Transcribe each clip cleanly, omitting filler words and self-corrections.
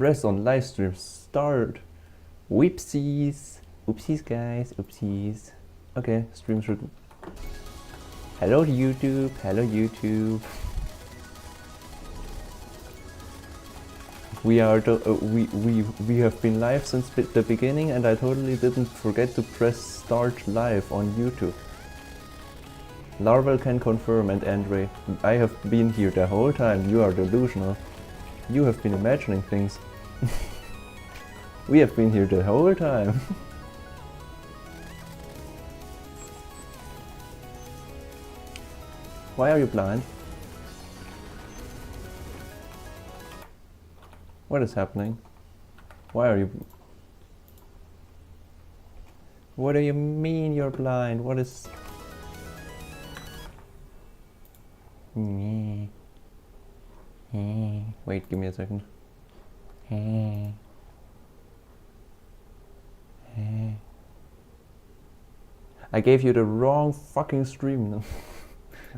Press on live stream start. Whoopsies. Oopsies guys, oopsies. Okay, stream should... Hello YouTube, hello YouTube. We are we have been live since the beginning, and I totally didn't forget to press start live on YouTube. Larval can confirm, and Andre, I have been here the whole time. You are delusional. You have been imagining things. We have been here the whole time. Why are you blind? What is happening? Why are you... What do you mean you're blind? What is... Wait, give me a second. I gave you the wrong fucking stream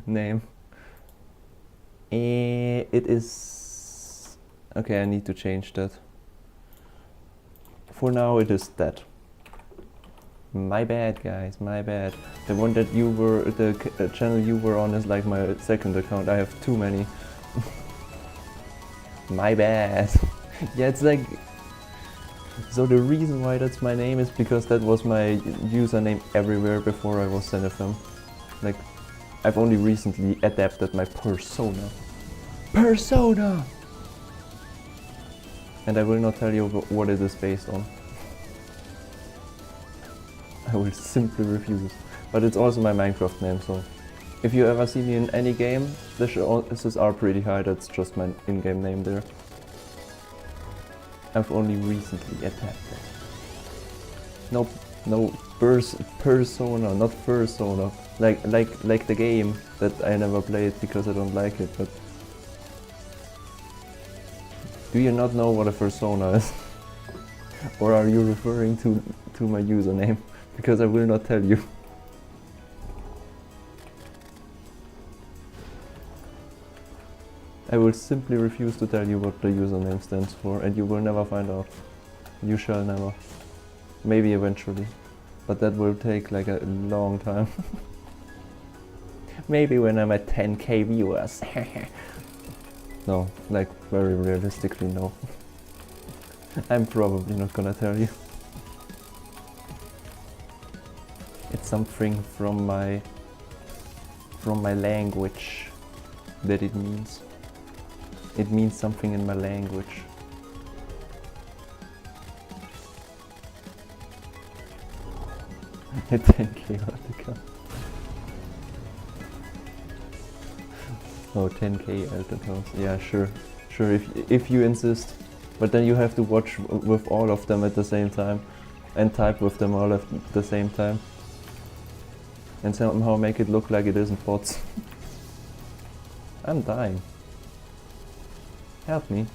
name. It is... Okay, I need to change that. For now it is that. My bad guys, my bad. The one that you were, the channel you were on is like my second account. I have too many. My bad. Yeah, it's like... So the reason why that's my name is because that was my username everywhere before I was NFM. Like, I've only recently adapted my persona. Persona! And I will not tell you what it is based on. I will simply refuse. But it's also my Minecraft name, so... If you ever see me in any game, the chances are pretty high that's just my in-game name there. I've only recently adapted. No persona, not persona. Like the game that I never played because I don't like it, but... Do you not know what a persona is? Or are you referring to my username? Because I will not tell you. I will simply refuse to tell you what the username stands for, and you will never find out. You shall never. Maybe eventually. But that will take like a long time. Maybe when I'm at 10k viewers. No, like very realistically, no. I'm probably not gonna tell you. It's something from my language that it means. It means something in my language. A 10k article. Oh, 10k articles. Yeah, sure. Sure, if you insist. But then you have to watch with all of them at the same time. And type with them all at the same time. And somehow make it look like it isn't bots. I'm dying. Help me.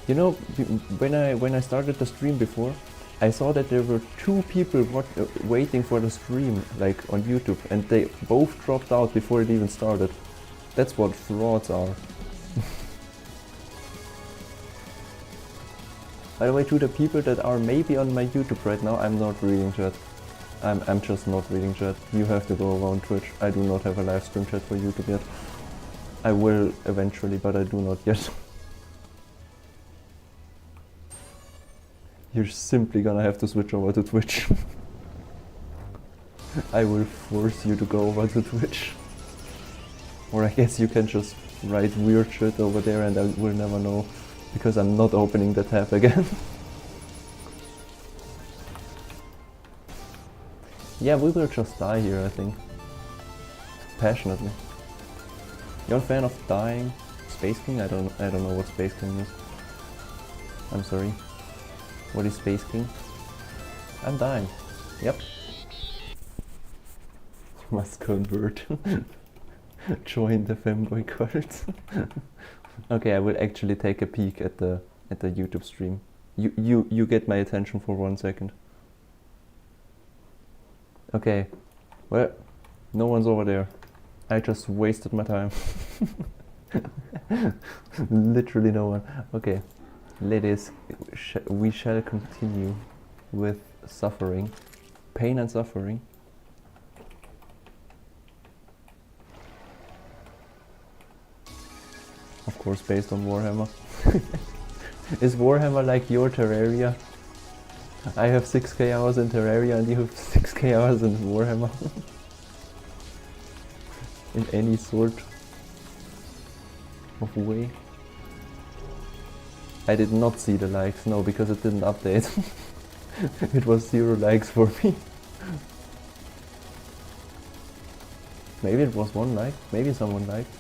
You know, when I started the stream before, I saw that there were 2 people waiting for the stream, like on YouTube, and they both dropped out before it even started. That's what frauds are. By the way, to the people that are maybe on my YouTube right now, I'm not reading chat. I'm just not reading chat. You have to go around Twitch. I do not have a live stream chat for YouTube yet. I will eventually, but I do not yet. You're simply gonna have to switch over to Twitch. I will force you to go over to Twitch. Or I guess you can just write weird shit over there and I will never know, because I'm not opening the tab again. Yeah, we will just die here, I think. Passionately. You're a fan of dying? Space King? I don't know what Space King is. I'm sorry. What is Space King? I'm dying. Yep. You must convert. Join the Femboy cult. Okay, I will actually take a peek at the YouTube stream. You get my attention for 1 second. Okay. Well, no one's over there. I just wasted my time. Literally no one. Okay, ladies, we shall continue with suffering, pain and suffering. Of course, based on Warhammer. Is Warhammer like your Terraria? I have 6k hours in Terraria and you have 6k hours in Warhammer. In any sort of way. I did not see the likes, no, because it didn't update. It was 0 likes for me. Maybe it was 1 like, maybe someone liked.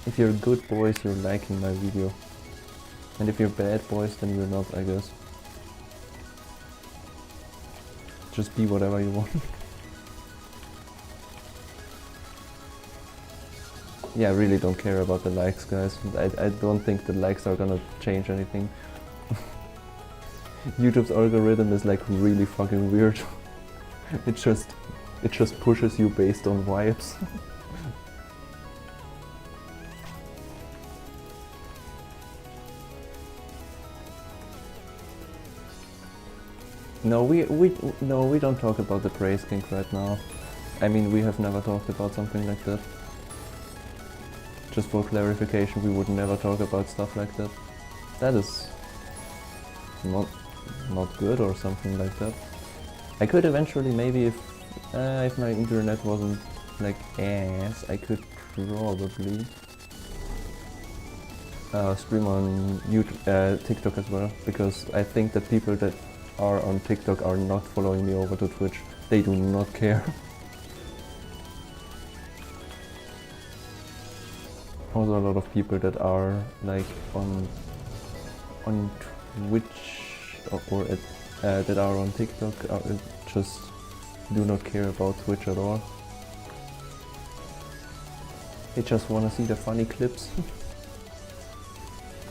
If you're good boys, you're liking my video. And if you're bad boys, then you're not, I guess. Just be whatever you want. Yeah, I really don't care about the likes, guys. I don't think the likes are gonna change anything. YouTube's algorithm is like really fucking weird. It just pushes you based on vibes. No, we don't talk about the praise king right now. I mean, we have never talked about something like that. Just for clarification, we would never talk about stuff like that. That is not good or something like that. I could eventually, maybe if my internet wasn't like ass, I could probably stream on YouTube, TikTok as well, because I think that people that are on TikTok are not following me over to Twitch. They do not care. Also, a lot of people that are like on Twitch or that are on TikTok just do not care about Twitch at all. They just want to see the funny clips.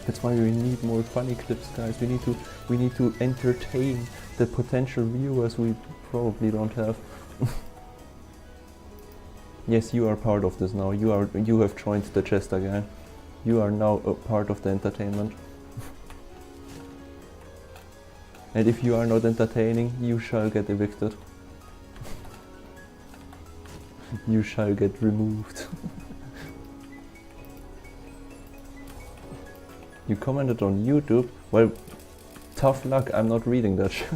That's why we need more funny clips, guys. We need to entertain the potential viewers we probably don't have. Yes, you are part of this now. You have joined the chest again. You are now a part of the entertainment. And if you are not entertaining, you shall get evicted. You shall get removed. You commented on YouTube? Well, tough luck, I'm not reading that shit.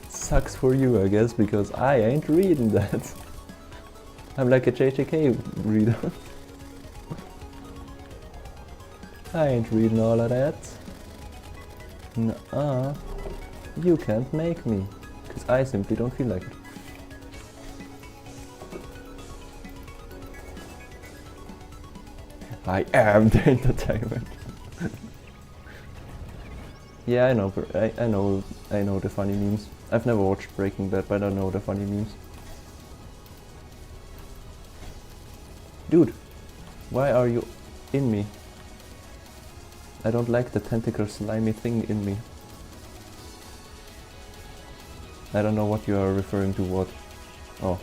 Sucks for you, I guess, because I ain't reading that. I'm like a JJK reader. I ain't reading all of that. Nuh-uh. You can't make me, because I simply don't feel like it. I am the entertainment. Yeah, I know, I know the funny memes. I've never watched Breaking Bad, but I know the funny memes. Dude, why are you in me? I don't like the tentacle slimy thing in me. I don't know what you are referring to. What? Oh,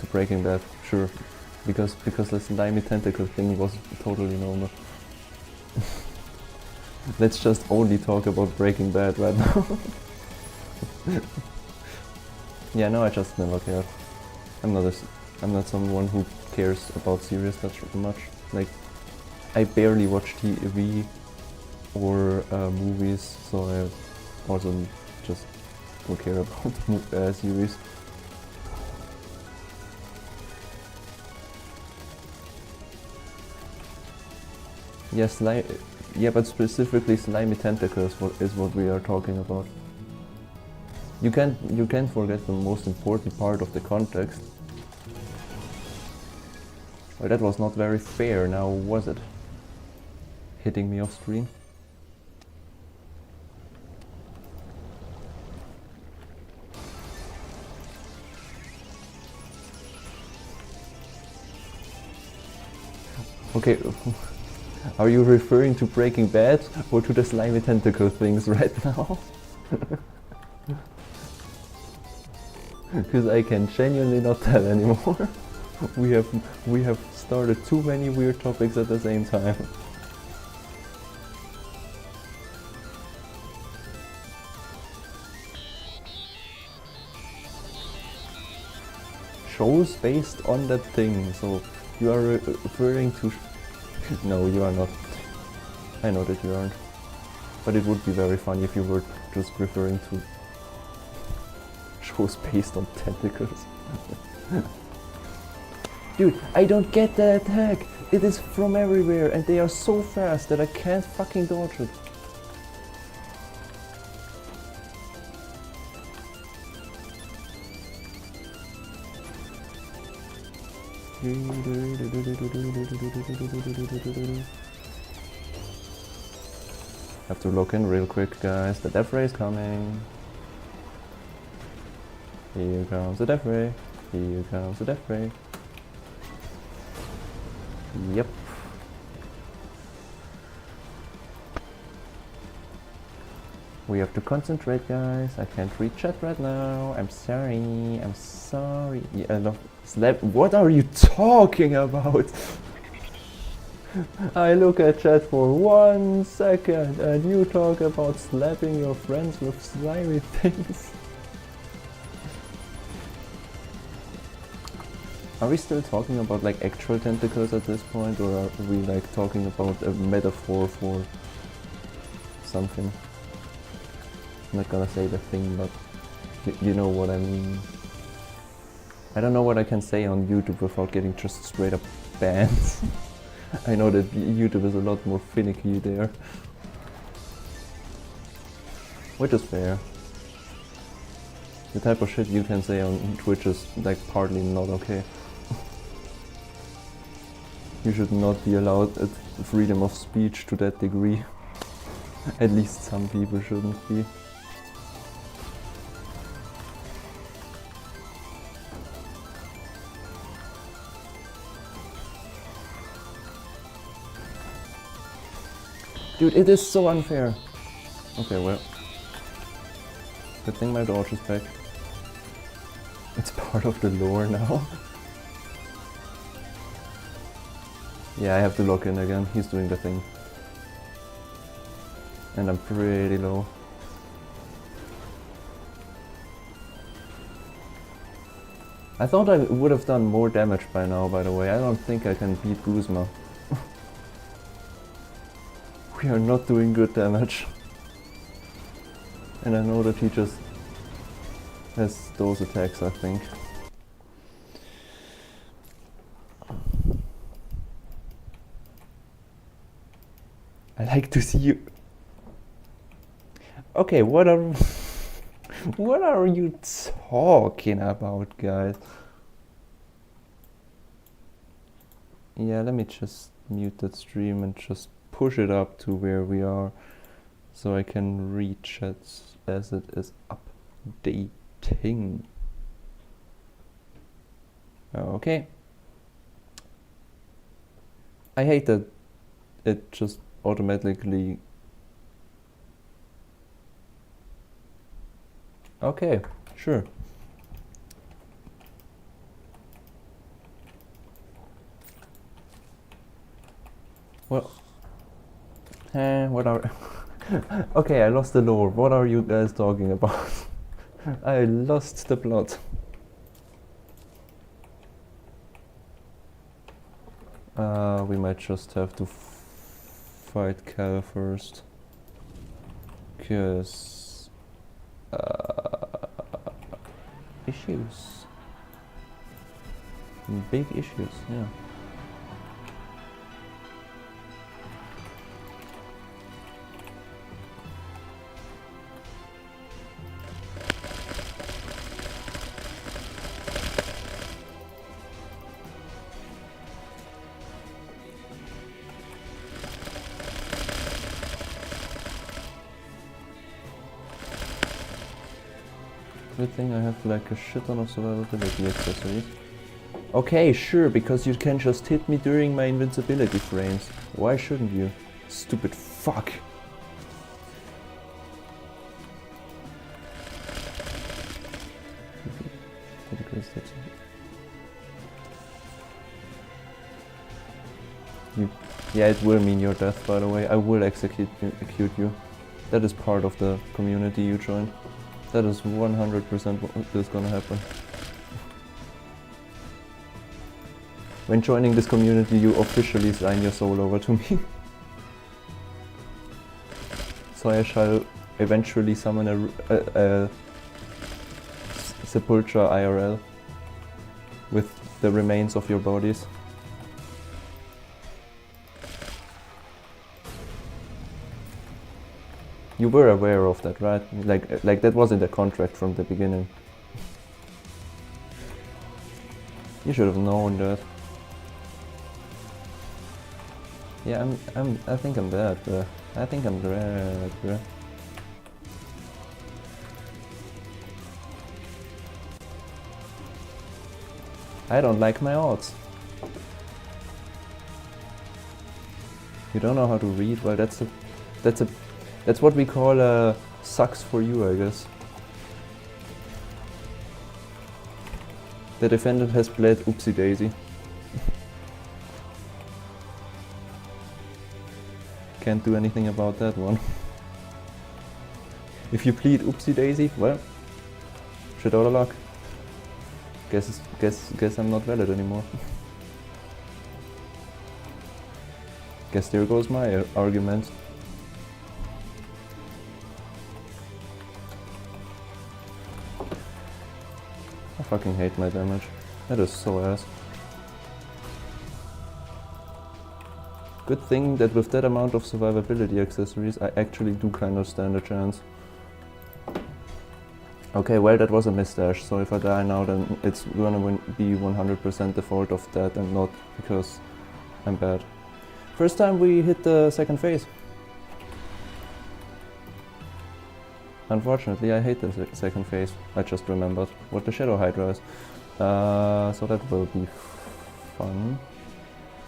to Breaking Bad, sure. Because the slimy tentacle thing was totally normal. Let's just only talk about Breaking Bad right now. Yeah, no, I just never cared. I'm not someone who cares about series that much. Like, I barely watch TV or movies, so I also just don't care about series. Yes, yeah, but specifically slimy tentacles is what we are talking about. You can't forget the most important part of the context. Well, that was not very fair now, was it? Hitting me off screen. Okay, are you referring to Breaking Bad or to the slimy tentacle things right now? Because I can genuinely not tell anymore. we have started too many weird topics at the same time. Shows based on that thing, so you are referring to... No, you are not. I know that you aren't. But it would be very funny if you were just referring to shows based on tentacles. Dude, I don't get that attack! It is from everywhere and they are so fast that I can't fucking dodge it. Have to look in real quick, guys. The death ray is coming. Here comes the death ray. Here comes the death ray. Yep. We have to concentrate, guys. I can't read chat right now. I'm sorry. I'm sorry. Yeah, no. Slap. What are you talking about? I look at chat for 1 second and you talk about slapping your friends with slimy things. Are we still talking about like actual tentacles at this point, or are we like talking about a metaphor for something? I'm not gonna say the thing, but you know what I mean. I don't know what I can say on YouTube without getting just straight up banned. I know that YouTube is a lot more finicky there. Which is fair. The type of shit you can say on Twitch is like partly not okay. You should not be allowed freedom of speech to that degree. At least some people shouldn't be. Dude, it is so unfair. Okay, well. Good thing my dodge is back. It's part of the lore now. Yeah, I have to lock in again. He's doing the thing. And I'm pretty low. I thought I would have done more damage by now, by the way. I don't think I can beat Guzma. We are not doing good damage. And I know that he just has those attacks, I think. I like to see you. Okay, what are what are you talking about, guys? Yeah, let me just mute that stream and just push it up to where we are, so I can reach it as it is updating. Okay. I hate that it just automatically... Okay, sure. Well, what are... Okay, I lost the lore. What are you guys talking about? I lost the plot. We might just have to fight Cal first. 'Cause... issues. Big issues, yeah. Good thing I have like a shit ton of survivability accessories. Okay, sure, because you can just hit me during my invincibility frames. Why shouldn't you? Stupid fuck. Yeah, it will mean your death, by the way. I will execute you. That is part of the community you joined. That is 100% what is gonna happen. When joining this community, you officially sign your soul over to me. So I shall eventually summon a Sepultura IRL with the remains of your bodies. You were aware of that, right? Like that was in the contract from the beginning. You should have known that. Yeah, I think I'm dead, bruh. I think I'm dead, bruh. I don't like my odds. You don't know how to read? Well, that's what we call sucks for you, I guess. The defendant has played Oopsie Daisy. Can't do anything about that one. If you plead Oopsie Daisy, well, shit out of luck. Guess I'm not valid anymore. Guess there goes my argument. I fucking hate my damage. That is so ass. Good thing that with that amount of survivability accessories, I actually do kind of stand a chance. Okay, well, that was a misdash, so if I die now, then it's gonna be 100% the fault of that and not because I'm bad. First time we hit the second phase. Unfortunately, I hate the second phase. I just remembered what the Shadow Hydra is. So that will be fun.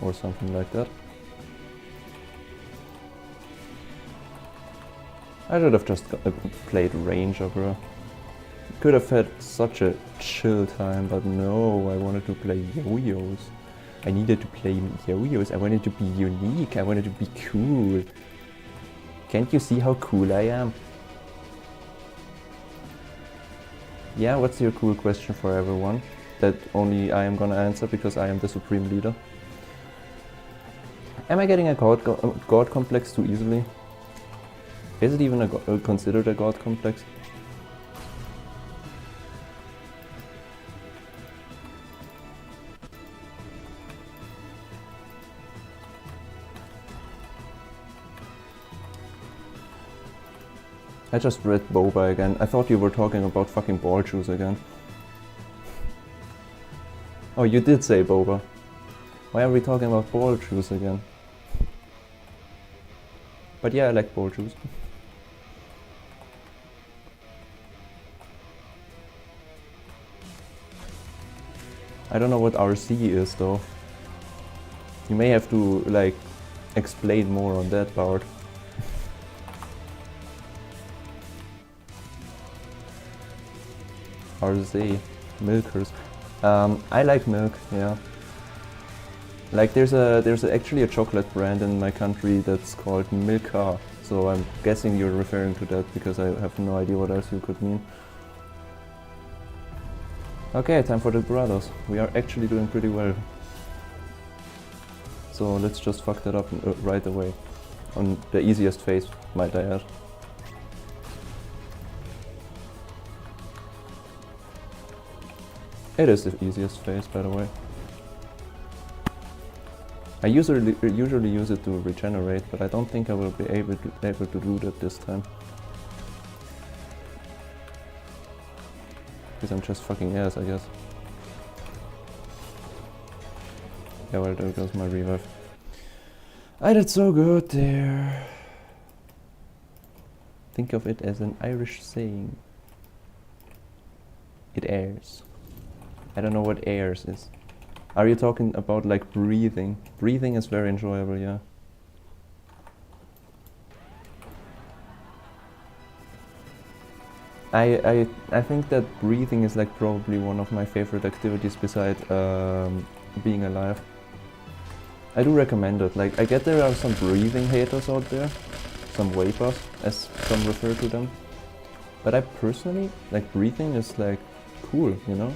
Or something like that. I should have just played Ranger, bro. Could have had such a chill time, but no, I wanted to play yoyos. I needed to play yoyos. I wanted to be unique. I wanted to be cool. Can't you see how cool I am? Yeah, what's your cool question for everyone? That only I am gonna answer because I am the supreme leader. Am I getting a god complex too easily? Is it even considered a god complex? I just read boba again. I thought you were talking about fucking ball juice again. Oh, you did say boba. Why are we talking about ball juice again? But yeah, I like ball juice. I don't know what RC is though. You may have to like explain more on that part. RZ, milkers. I like milk, yeah. Like there's actually a chocolate brand in my country that's called Milka, so I'm guessing you're referring to that because I have no idea what else you could mean. Okay, time for the brothers. We are actually doing pretty well. So let's just fuck that up right away. On the easiest phase, might I add. It is the easiest phase, by the way. I usually use it to regenerate, but I don't think I will be able to do that this time. Because I'm just fucking ass, I guess. Yeah, well, there goes my revive. I did so good there. Think of it as an Irish saying. It airs. I don't know what airs is. Are you talking about like breathing? Breathing is very enjoyable, yeah. I think that breathing is like probably one of my favorite activities beside being alive. I do recommend it. Like, I get there are some breathing haters out there, some vapors, as some refer to them. But I personally, like, breathing is like cool, you know?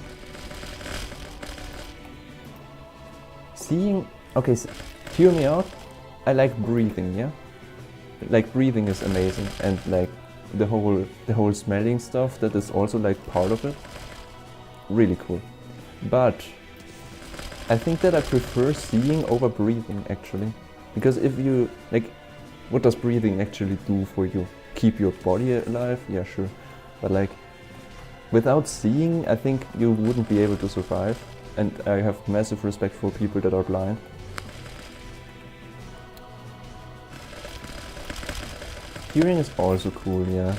Seeing, okay, hear me out. I like breathing, yeah? Like, breathing is amazing, and like the whole smelling stuff that is also like part of it, really cool. But I think that I prefer seeing over breathing, actually, because if you like, what does breathing actually do for you? Keep your body alive? Yeah, sure, but like without seeing, I think you wouldn't be able to survive, and I have massive respect for people that are blind. Hearing is also cool, yeah.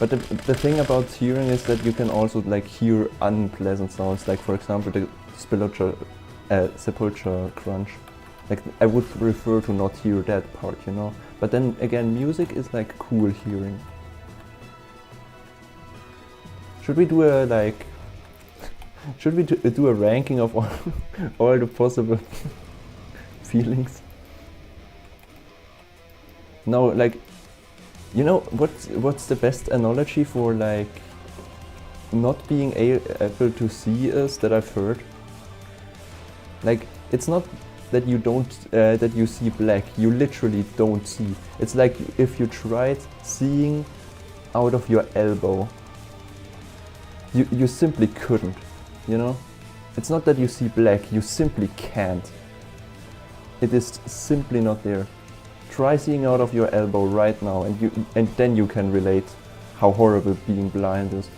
But the thing about hearing is that you can also like hear unpleasant sounds, like for example the sepulture crunch. Like, I would prefer to not hear that part, you know. But then again, music is like cool hearing. Should we do a like? Should we do a ranking of all the possible feelings? No, like. You know, what's the best analogy for like not being able to see is that I've heard? Like, it's not that you don't that you see black, you literally don't see. It's like if you tried seeing out of your elbow. You simply couldn't, you know? It's not that you see black, you simply can't. It is simply not there. Try seeing out of your elbow right now, and then you can relate how horrible being blind is.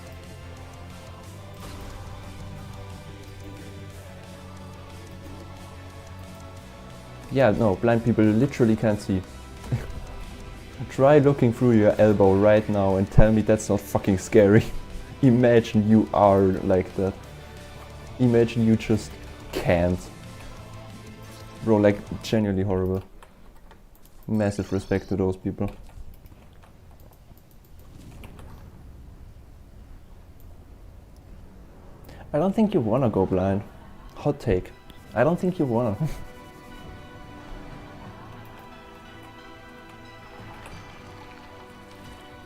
Yeah, no, blind people literally can't see. Try looking through your elbow right now and tell me that's not fucking scary. Imagine you are like that. Imagine you just can't. Bro, like, genuinely horrible. Massive respect to those people. I don't think you wanna go blind. Hot take. I don't think you wanna.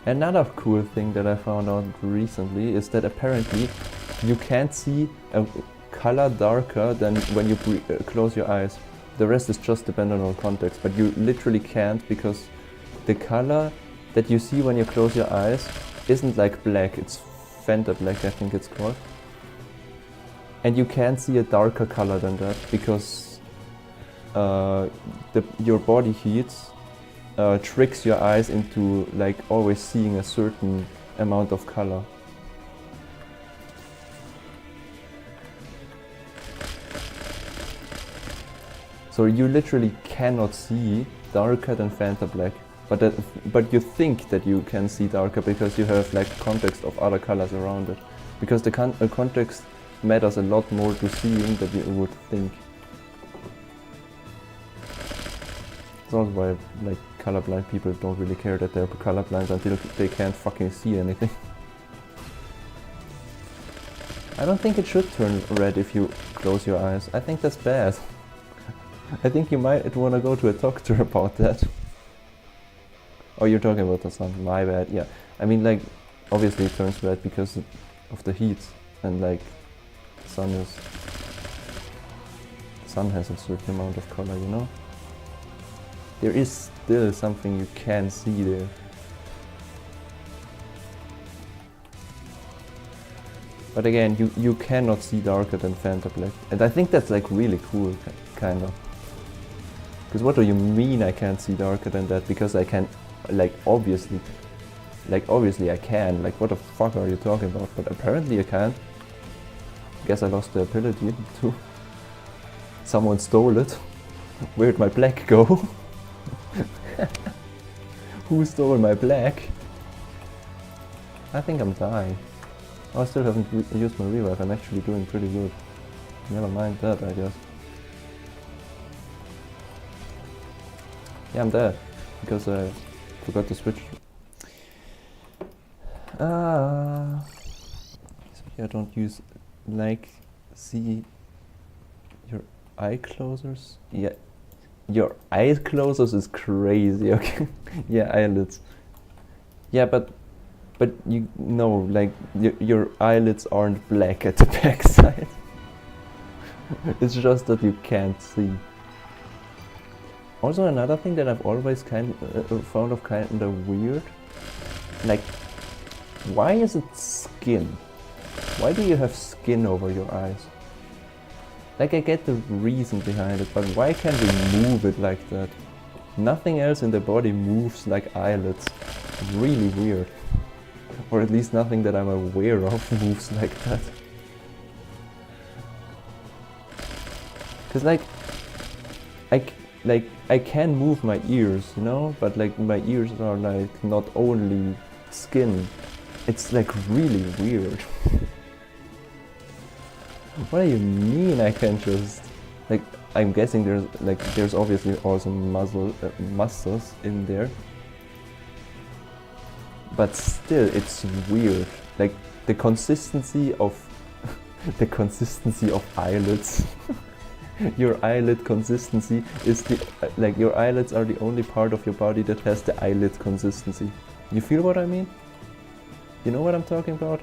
Another cool thing that I found out recently is that apparently you can't see a color darker than when you close your eyes. The rest is just dependent on context, but you literally can't, because the color that you see when you close your eyes isn't like black, it's Fanta black, I think it's called. And you can't see a darker color than that, because your body heat tricks your eyes into like always seeing a certain amount of color. So you literally cannot see darker than Fanta black, but you think that you can see darker because you have like context of other colors around it. Because the context matters a lot more to seeing than you would think. It's also why like colorblind people don't really care that they're colorblind until they can't fucking see anything. I don't think it should turn red if you close your eyes. I think that's bad. I think you might want to go to a doctor about that. Oh, you're talking about the sun. My bad. Yeah. I mean, like, obviously it turns red because of the heat, and like, sun has a certain amount of color, you know? There is still something you can see there. But again, you cannot see darker than Fanta black. And I think that's like really cool, kind of. Because what do you mean I can't see darker than that? Because I can, like, obviously I can. Like, what the fuck are you talking about? But apparently I can. Guess I lost the ability to. Someone stole it. Where'd my black go? Who stole my black? I think I'm dying. Oh, I still haven't used my revive. I'm actually doing pretty good. Never mind that, I guess. Yeah, I'm dead, because I forgot to switch. So yeah, don't use, like, see your eye closers. Yeah, Your eye closers is crazy, okay? Yeah, eyelids. Yeah, but you know, like, your eyelids aren't black at the backside. It's just that you can't see. Also, another thing that I've always found of kind of weird, like, why is it skin? Why do you have skin over your eyes? Like, I get the reason behind it, but why can't we move it like that? Nothing else in the body moves like eyelids. Really weird. Or at least nothing that I'm aware of moves like that. Cause like I can move my ears, you know, but like my ears are like not only skin. It's like really weird. What do you mean I can just, like, I'm guessing there's obviously also muscles in there. But still, it's weird. Like, the consistency of the consistency of eyelids. Your eyelid consistency is like, your eyelids are the only part of your body that has the eyelid consistency. You feel what I mean? You know what I'm talking about?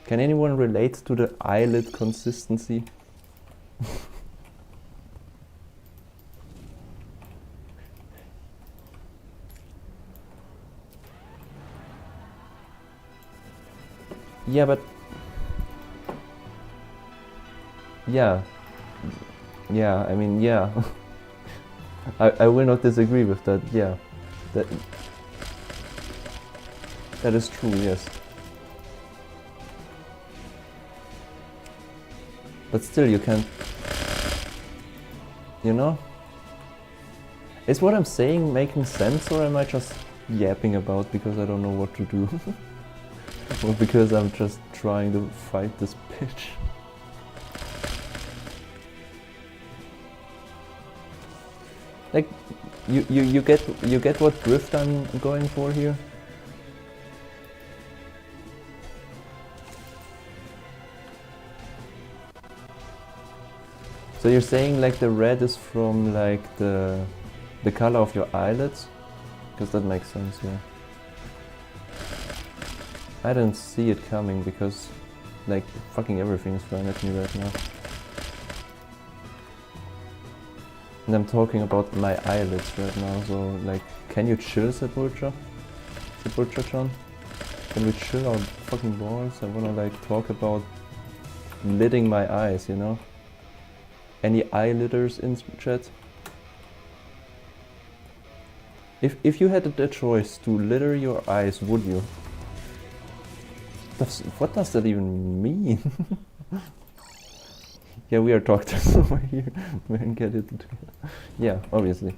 Can anyone relate to the eyelid consistency? Yeah, but yeah, I mean, yeah. I will not disagree with that. Yeah, that is true. Yes, but still, you can't. You know, is what I'm saying making sense, or am I just yapping about because I don't know what to do? Or because I'm just trying to fight this bitch? Like, you get what drift I'm going for here? So you're saying like the red is from like the color of your eyelids? Because that makes sense, yeah. I didn't see it coming because like fucking everything is flying at me right now. And I'm talking about my eyelids right now, so like, can you chill, Sepultura? Sepultura-chan? Can we chill our fucking balls? I wanna like talk about lidding my eyes, you know? Any eyelidders in chat? If you had the choice to litter your eyes, would you? What does that even mean? Yeah, we are doctors over here. Man, get it. Yeah, obviously.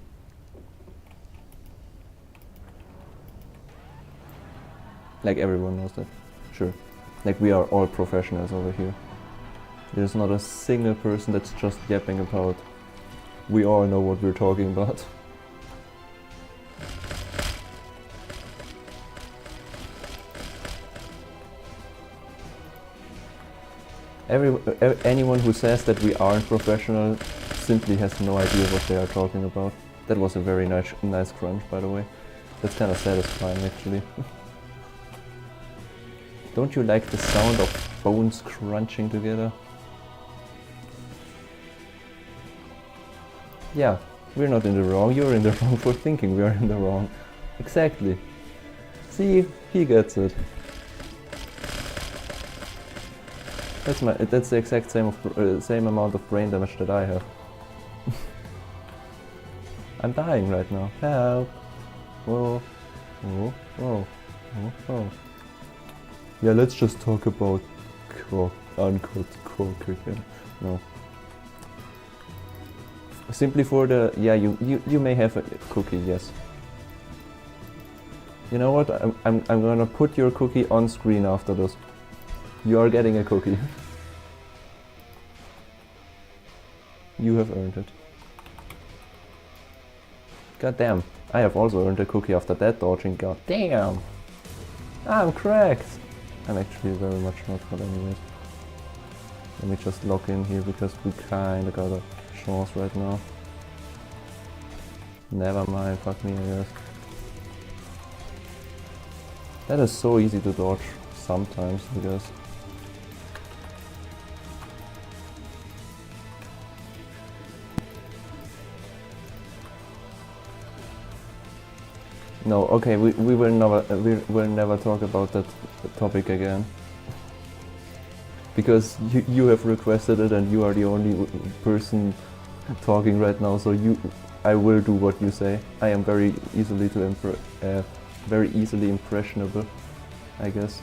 Like, everyone knows that. Sure. Like, we are all professionals over here. There's not a single person that's just yapping about. We all know what we're talking about. Anyone who says that we aren't professional simply has no idea what they are talking about. That was a very nice crunch, by the way. That's kind of satisfying, actually. Don't you like the sound of bones crunching together? Yeah, we're not in the wrong. You're in the wrong for thinking we are in the wrong. Exactly. See, he gets it. That's the exact same amount of brain damage that I have. I'm dying right now. Help! Whoa, whoa, whoa, whoa, whoa. Yeah, let's just talk about uncut cock again. No. Simply for the, yeah, you may have a cookie, yes. You know what? I'm gonna put your cookie on screen after this. You are getting a cookie. You have earned it. God damn, I have also earned a cookie after that dodging. God damn, I'm cracked. I'm actually very much not for anyways. Let me just log in here because we kinda got a chance right now. Never mind, fuck me, I guess. That is so easy to dodge sometimes, I guess. No, okay, we will never talk about that topic again. Because you have requested it and you are the only person talking right now, so I will do what you say. I am very easily impressionable, I guess.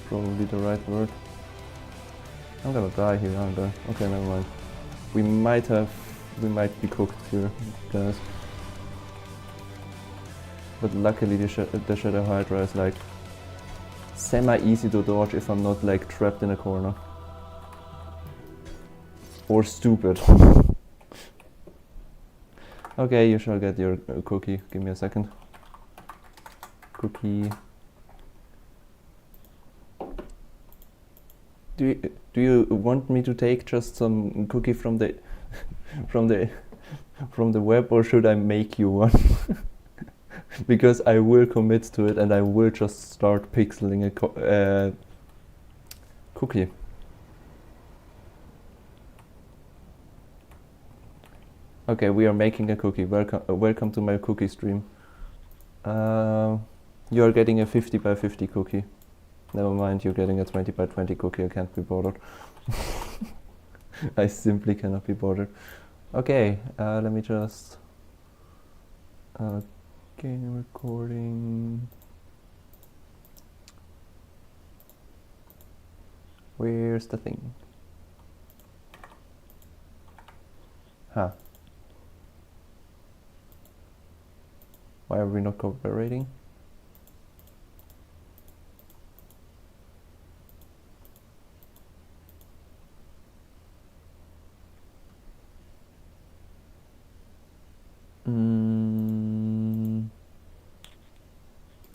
Probably the right word. I'm gonna die here, aren't I? Okay, never mind. We might be cooked here, guys. But luckily the Shadow Hydra is like semi-easy to dodge if I'm not like trapped in a corner. Or stupid. Okay, you shall get your cookie. Give me a second. Cookie. Do you want me to take just some cookie from the from the web, or should I make you one? Because I will commit to it and I will just start pixeling a cookie. Okay, we are making a cookie. Welcome to my cookie stream. You are getting a 50 by 50 cookie. Never mind, you're getting a 20 by 20 cookie. I can't be bothered. I simply cannot be bothered. Okay, let me just... game recording. Where's the thing? Huh. Why are we not cooperating?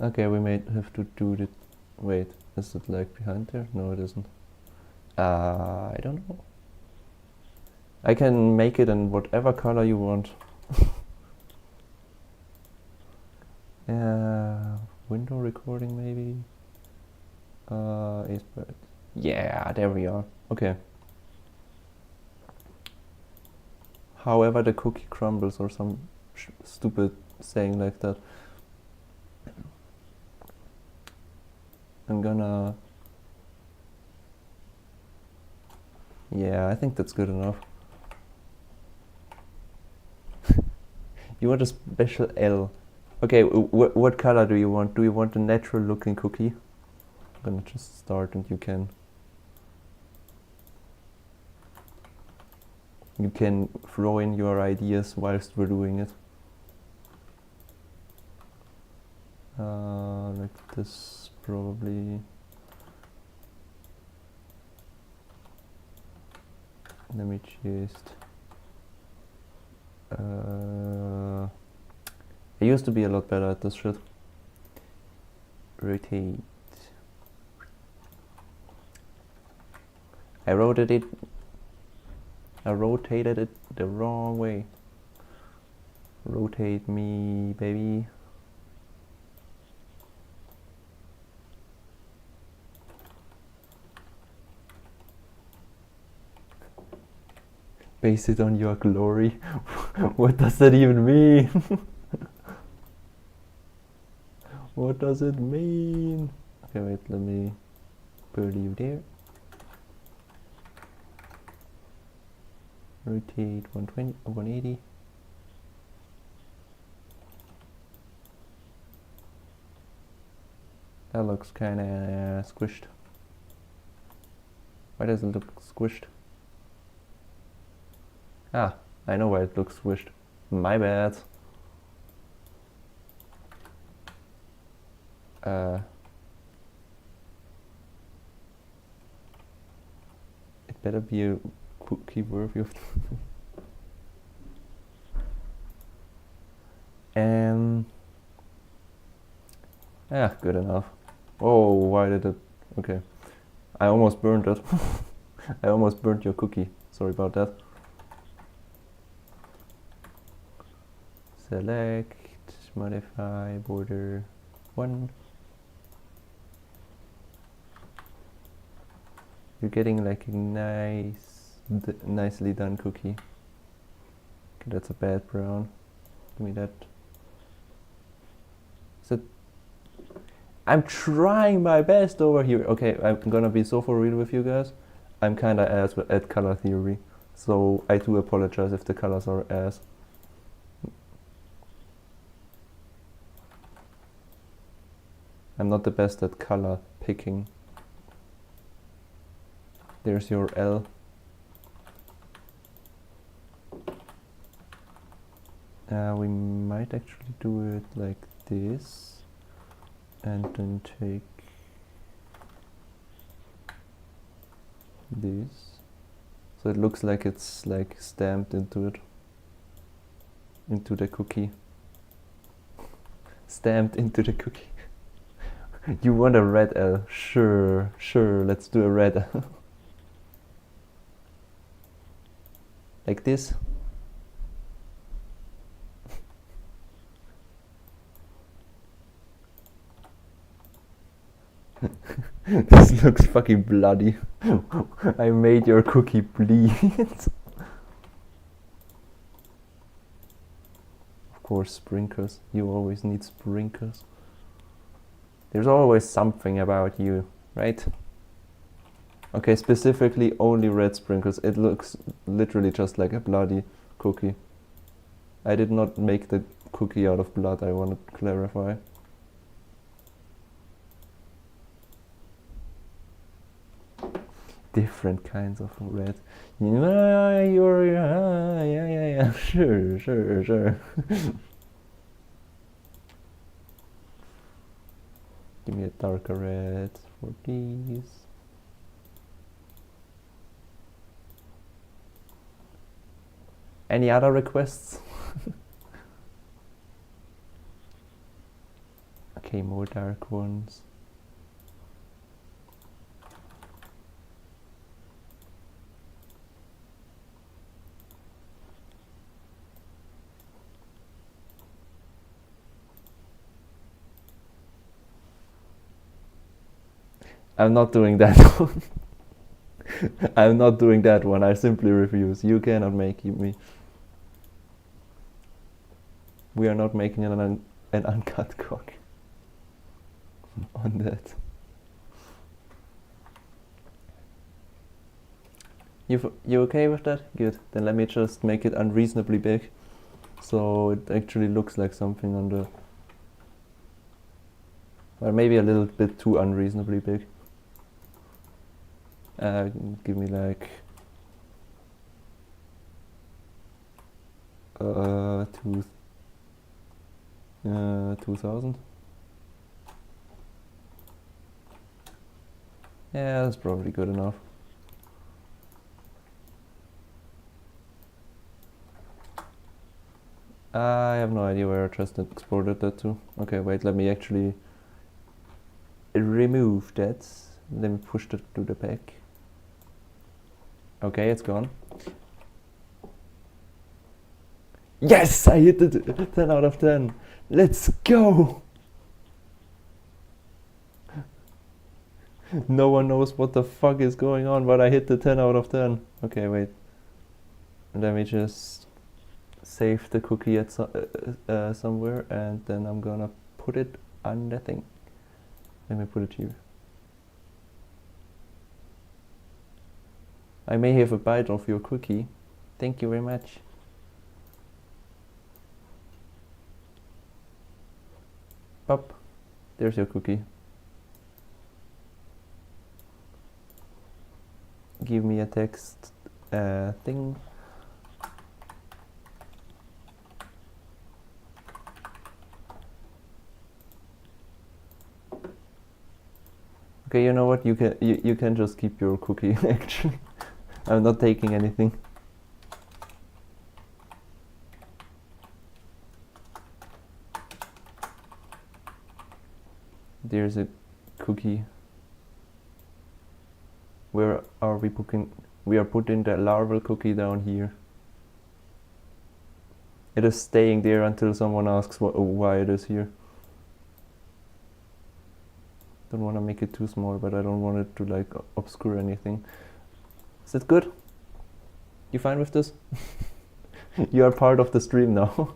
Okay, we may have to do it. Wait, is it like behind there? No, it isn't. I don't know. I can make it in whatever color you want. Window recording maybe. Yeah, there we are. Okay. However, the cookie crumbles, or some stupid saying like that. I'm gonna... Yeah, I think that's good enough. You want a special L. Okay, what color do you want? Do you want a natural looking cookie? I'm gonna just start and you can throw in your ideas whilst we're doing it. Like this probably. Let me just... I used to be a lot better at this shit. Rotate. I rotated it the wrong way. Rotate me, baby. Base it on your glory. What does that even mean? What does it mean? Okay, wait, let me put you there. Rotate 120, 180. That looks kinda squished. Why does it look squished? Ah, I know why it looks squished. My bad. It better be a cookie worthy of... Yeah, good enough. Oh, why did it? Okay. I almost burned it. I almost burnt your cookie. Sorry about that. Select, modify, border 1. You're getting like a nicely done cookie. Okay, that's a bad brown. Give me that. So I'm trying my best over here. Okay, I'm gonna be so for real with you guys. I'm kinda ass at color theory. So I do apologize if the colors are ass. I'm not the best at color picking. There's your L. We might actually do it like this and then take this. So it looks like it's like stamped into it. Into the cookie. Stamped into the cookie. You want a red L? Sure, let's do a red L. Like this. This looks fucking bloody. I made your cookie bleed. Of course, sprinkles. You always need sprinkles. There's always something about you, right? Okay, specifically only red sprinkles. It looks literally just like a bloody cookie. I did not make the cookie out of blood, I want to clarify. Different kinds of red. Yeah, sure. Give me a darker red for these. Any other requests? Okay, more dark ones. I'm not doing that one. I'm not doing that one. I simply refuse. You cannot make me. We are not making an uncut cock on that. You okay with that? Good. Then let me just make it unreasonably big, so it actually looks like something on the. Or maybe a little bit too unreasonably big. Give me like 2000. Yeah, that's probably good enough. I have no idea where I just exported that to. Okay, wait, let me actually remove that. Let me push that to the back. Okay, it's gone. Yes, I hit it 10 out of 10. Let's go. No one knows what the fuck is going on, but I hit the 10 out of 10. Okay, wait. Let me just save the cookie at somewhere, and then I'm gonna put it on the thing. Let me put it here. I may have a bite of your cookie. Thank you very much. Pop. There's your cookie. Give me a text thing. Okay, you know what? You can just keep your cookie. Actually, I'm not taking anything. There's a cookie. Where are we putting? We are putting the larval cookie down here. It is staying there until someone asks why it is here. Don't want to make it too small, but I don't want it to like obscure anything. Is it good? You fine with this? You are part of the stream now.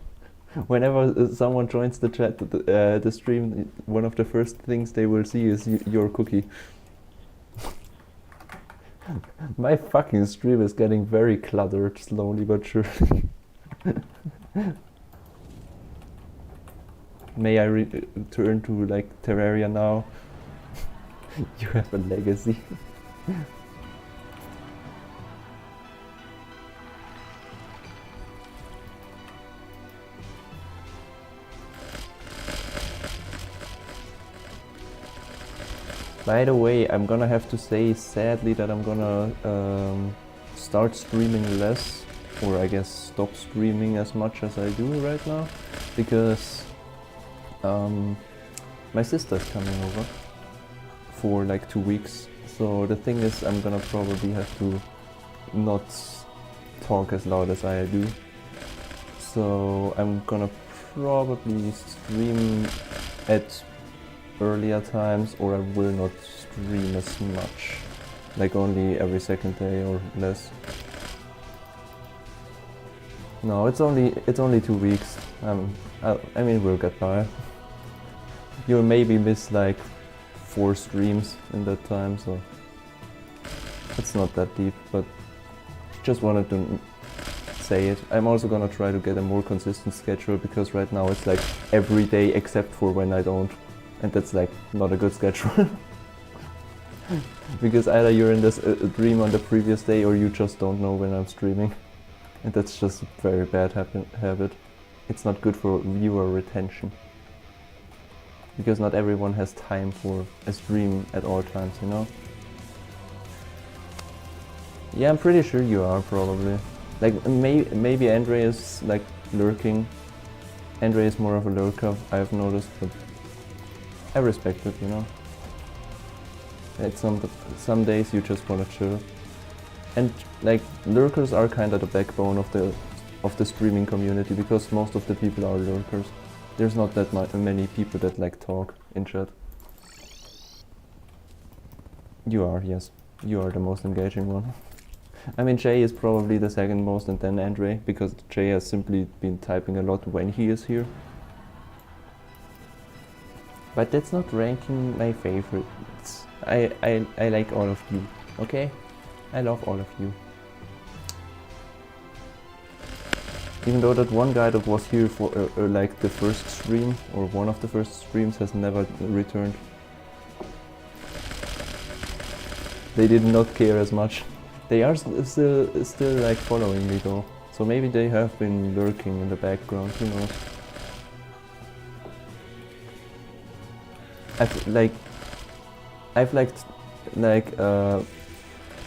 Whenever someone joins the chat, the stream, one of the first things they will see is your cookie. My fucking stream is getting very cluttered, slowly but surely. May I return to like Terraria now? You have a legacy. By the way, I'm gonna have to say sadly that I'm gonna start streaming less, or I guess stop streaming as much as I do right now, because my sister's coming over for like 2 weeks. So the thing is, I'm gonna probably have to not talk as loud as I do. So I'm gonna probably stream at earlier times, or I will not stream as much, like only every second day or less. No, it's only 2 weeks. I mean, we'll get by. You'll maybe miss like 4 streams in that time, so it's not that deep, but just wanted to say it. I'm also gonna try to get a more consistent schedule, because right now it's like every day except for when I don't. And that's like not a good schedule. Because either you're in this dream on the previous day, or you just don't know when I'm streaming. And that's just a very bad habit. It's not good for viewer retention. Because not everyone has time for a stream at all times, you know? Yeah, I'm pretty sure you are, probably. Like, maybe Andre is like lurking. Andre is more of a lurker, I've noticed, but I respect it, you know. At some days you just wanna chill, and like lurkers are kind of the backbone of the streaming community, because most of the people are lurkers. There's not that many people that like talk in chat. You are, yes, you are the most engaging one. I mean, Jay is probably the second most, and then Andre, because Jay has simply been typing a lot when he is here. But that's not ranking my favorites. I like all of you, okay? I love all of you. Even though that one guy that was here for like the first stream, or one of the first streams, has never returned. They did not care as much. They are still like following me though. So maybe they have been lurking in the background, who knows. I've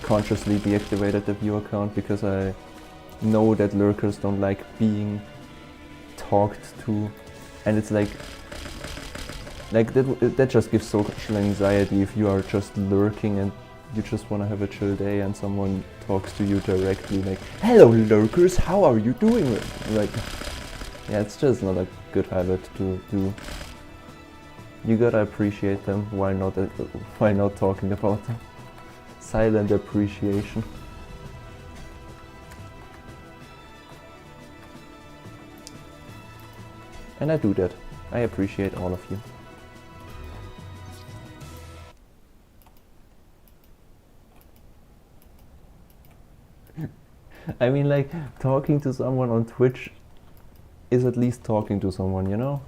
consciously deactivated the view account, because I know that lurkers don't like being talked to, and it's like that just gives social anxiety if you are just lurking and you just want to have a chill day and someone talks to you directly like, "Hello lurkers, how are you doing?" Like, yeah, it's just not a good habit to do. You gotta appreciate them while not talking about them. Silent appreciation. And I do that. I appreciate all of you. I mean, like, talking to someone on Twitch is at least talking to someone, you know?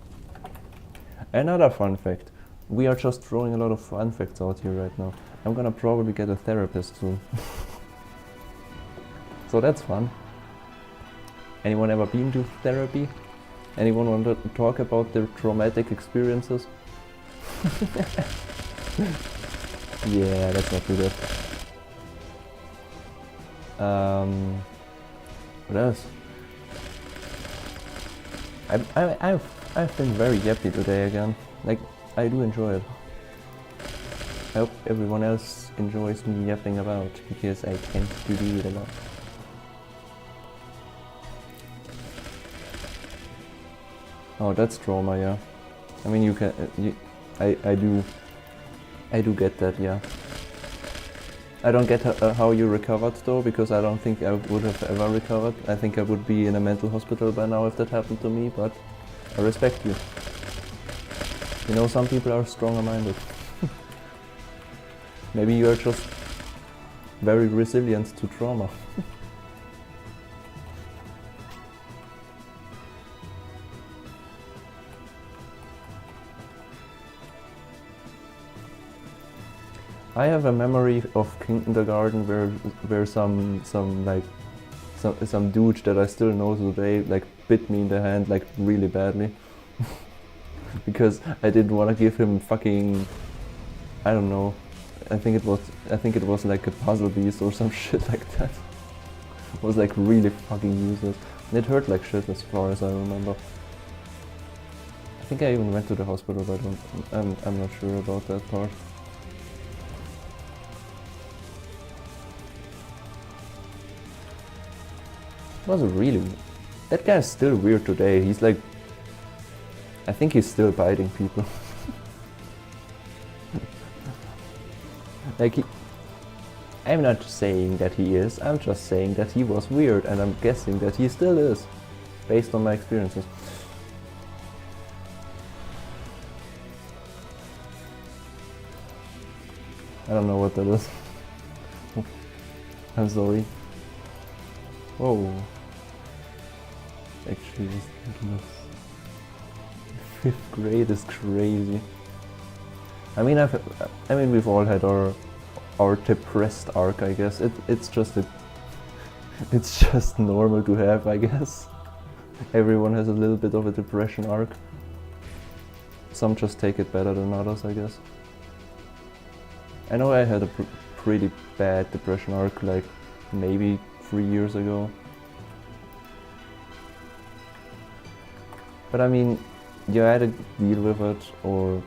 Another fun fact. We are just throwing a lot of fun facts out here right now. I'm gonna probably get a therapist soon. So that's fun. Anyone ever been to therapy? Anyone want to talk about their traumatic experiences? Yeah, let's not do that. What else? I've been very yappy today again. Like, I do enjoy it. I hope everyone else enjoys me yapping about, because I tend to do it a lot. Oh, that's trauma, yeah. I mean, you can, I do get that, yeah. I don't get how you recovered though, because I don't think I would have ever recovered. I think I would be in a mental hospital by now if that happened to me, but I respect you. You know, some people are stronger minded. Maybe you are just very resilient to trauma. I have a memory of kindergarten where some dude that I still know today like bit me in the hand like really badly because I didn't want to give him fucking, I don't know, I think it was like a puzzle piece or some shit like that. It was like really fucking useless. And it hurt like shit as far as I remember. I think I even went to the hospital, but I'm not sure about that part. Was really... That guy's still weird today. He's like... I think he's still biting people. Like I'm not saying that he is, I'm just saying that he was weird, and I'm guessing that he still is, based on my experiences. I don't know what that is. I'm sorry. Whoa. Actually, I was thinking of 5th grade is crazy. I mean, we've all had our depressed arc, I guess. It's just normal to have, I guess. Everyone has a little bit of a depression arc. Some just take it better than others, I guess. I know I had a pretty bad depression arc, like maybe 3 years ago. But I mean, you either deal with it or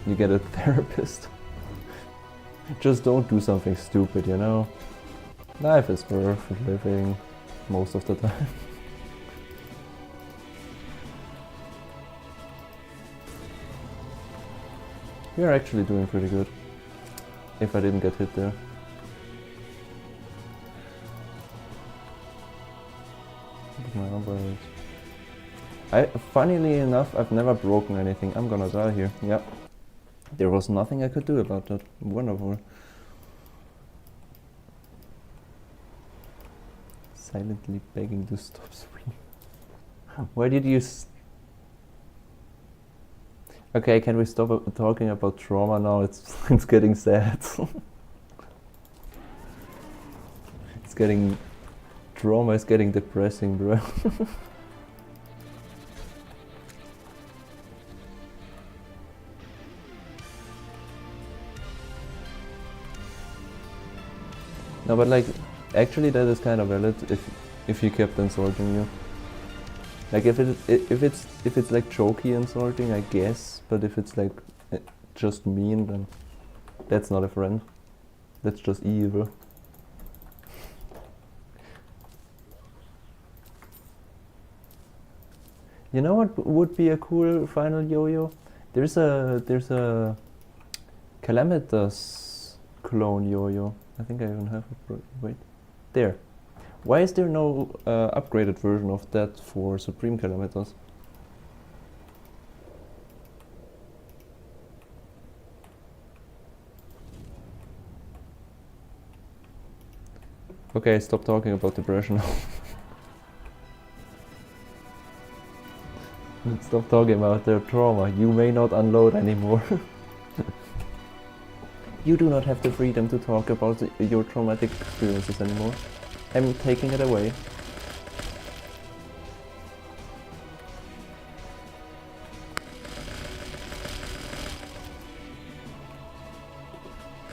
you get a therapist. Just don't do something stupid, you know? Life is worth living most of the time. We are actually doing pretty good. If I didn't get hit there. My elbows. Funnily enough, I've never broken anything. I'm gonna die here. Yep. There was nothing I could do about that. Wonderful. Silently begging to stop screaming. Why did you Okay, can we stop talking about trauma now? It's getting sad. Trauma is getting depressing, bro. No, but like, actually that is kind of valid if he kept insulting you. Like if it's like jokey insulting, I guess, but if it's like just mean, then that's not a friend. That's just evil. You know what would be a cool final yo-yo? There's a Calamitous clone yo-yo. I think I even have it. Wait, there. Why is there no upgraded version of that for Supreme Calamitous? Okay, stop talking about depression now. Stop talking about their trauma. You may not unload anymore. You do not have the freedom to talk about your traumatic experiences anymore. I'm taking it away.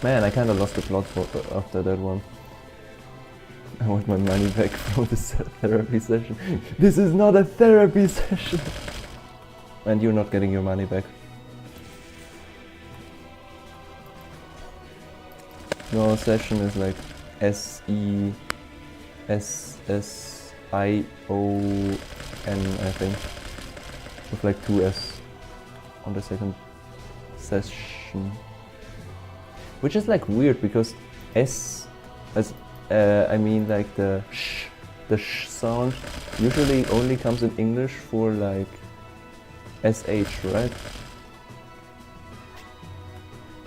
Man, I kinda lost the plot after that one. I want my money back from this therapy session. This is not a therapy session! And you're not getting your money back. No, session is like S-E-S-S-I-O-N, I think. With like 2 S on the second session. Which is like weird because S, as I mean like the sh sound usually only comes in English for like SH, right?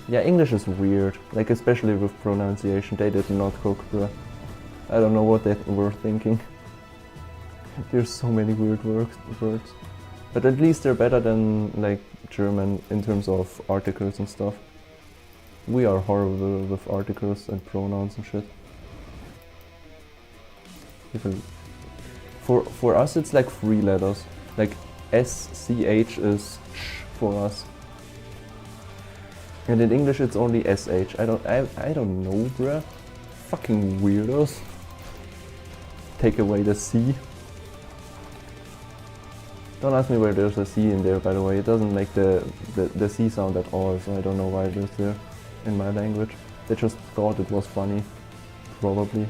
Yeah, English is weird, like especially with pronunciation. They did not cook, bro. I don't know what they were thinking. There's so many weird words. But at least they're better than like German in terms of articles and stuff. We are horrible with articles and pronouns and shit. For us it's like 3 letters. Like SCH is sh for us. And in English it's only SH. I don't know, bruh. Fucking weirdos. Take away the C. Don't ask me where there's a C in there, by the way. It doesn't make the C sound at all, so I don't know why it is there in my language. They just thought it was funny. Probably.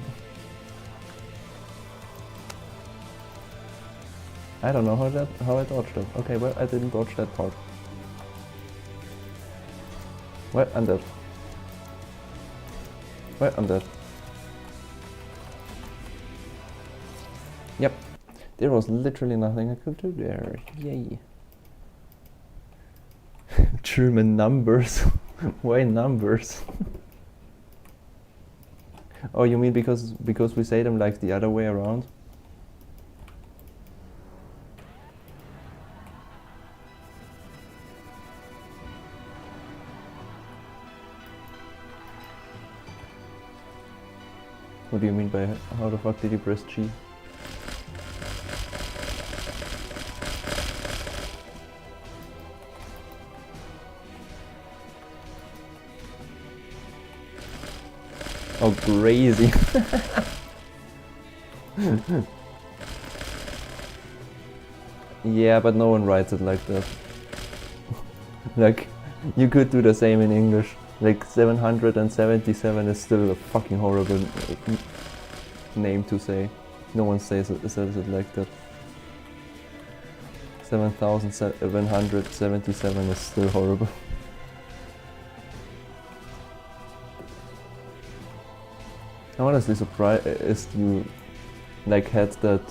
I don't know how I dodged it. Okay, well, I didn't dodge that part. Well, I'm dead. Well, I'm dead. Yep. There was literally nothing I could do there. Yay. German numbers. Why numbers? Oh, you mean because we say them like the other way around? What do you mean by how the fuck did you press G? Oh, crazy. Yeah, but no one writes it like that. Like, you could do the same in English. Like, 777 is still a fucking horrible name to say. No one says it like that. 7,777 is still horrible. I'm honestly surprised you like had that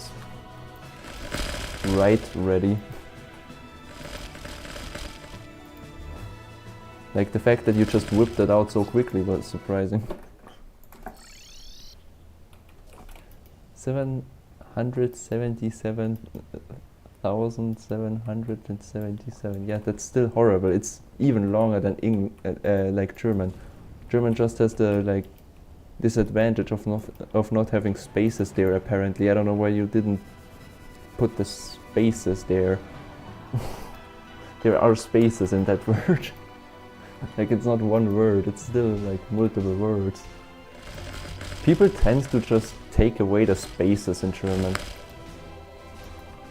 right ready. Like the fact that you just whipped it out so quickly was surprising. 777,777. Yeah, that's still horrible. It's even longer than like German. German just has the like disadvantage of not having spaces there apparently. I don't know why you didn't put the spaces there. There are spaces in that word. Like it's not one word, it's still like multiple words. People tend to just take away the spaces in German.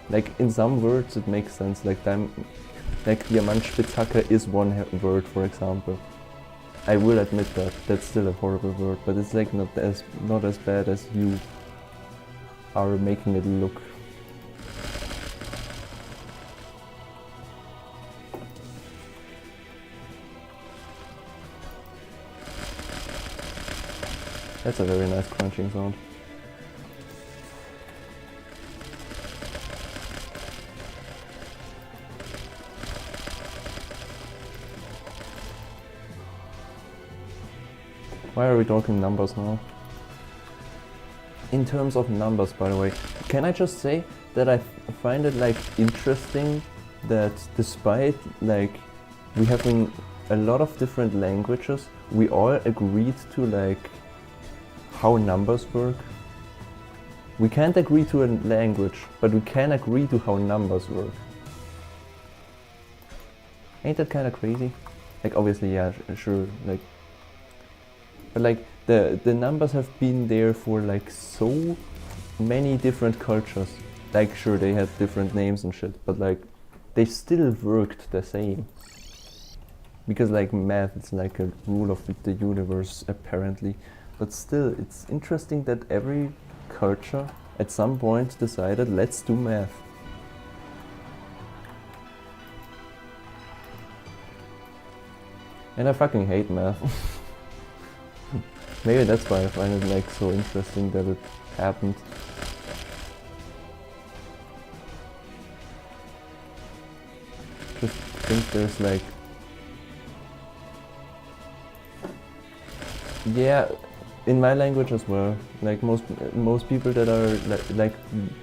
Like in some words it makes sense, like Diamantspitzhacke is one word, for example. I will admit that, that's still a horrible word, but it's like not as bad as you are making it look. That's a very nice crunching sound. Why are we talking numbers now? In terms of numbers, by the way, can I just say that I find it like interesting that despite like we having a lot of different languages, we all agreed to like how numbers work. We can't agree to a language, but we can agree to how numbers work. Ain't that kind of crazy? Like obviously, yeah, sure, like, but like the numbers have been there for like so many different cultures. Like sure, they had different names and shit, but like they still worked the same. Because like math is like a rule of the universe apparently. But still, it's interesting that every culture at some point decided, let's do math. And I fucking hate math. Maybe that's why I find it like so interesting that it happened. Just think there's like... Yeah, in my language as well. Like most people that are like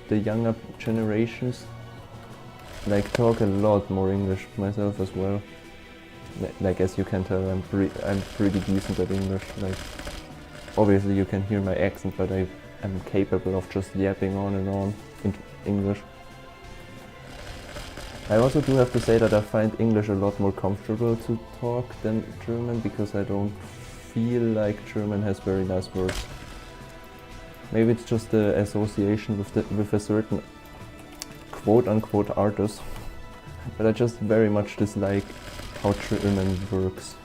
the younger generations like talk a lot more English, myself as well. Like as you can tell, I'm pretty decent at English. Like obviously you can hear my accent, but I'm capable of just yapping on and on in English. I also do have to say that I find English a lot more comfortable to talk than German, because I don't feel like German has very nice words. Maybe it's just the association with a certain quote-unquote artist, but I just very much dislike how German works.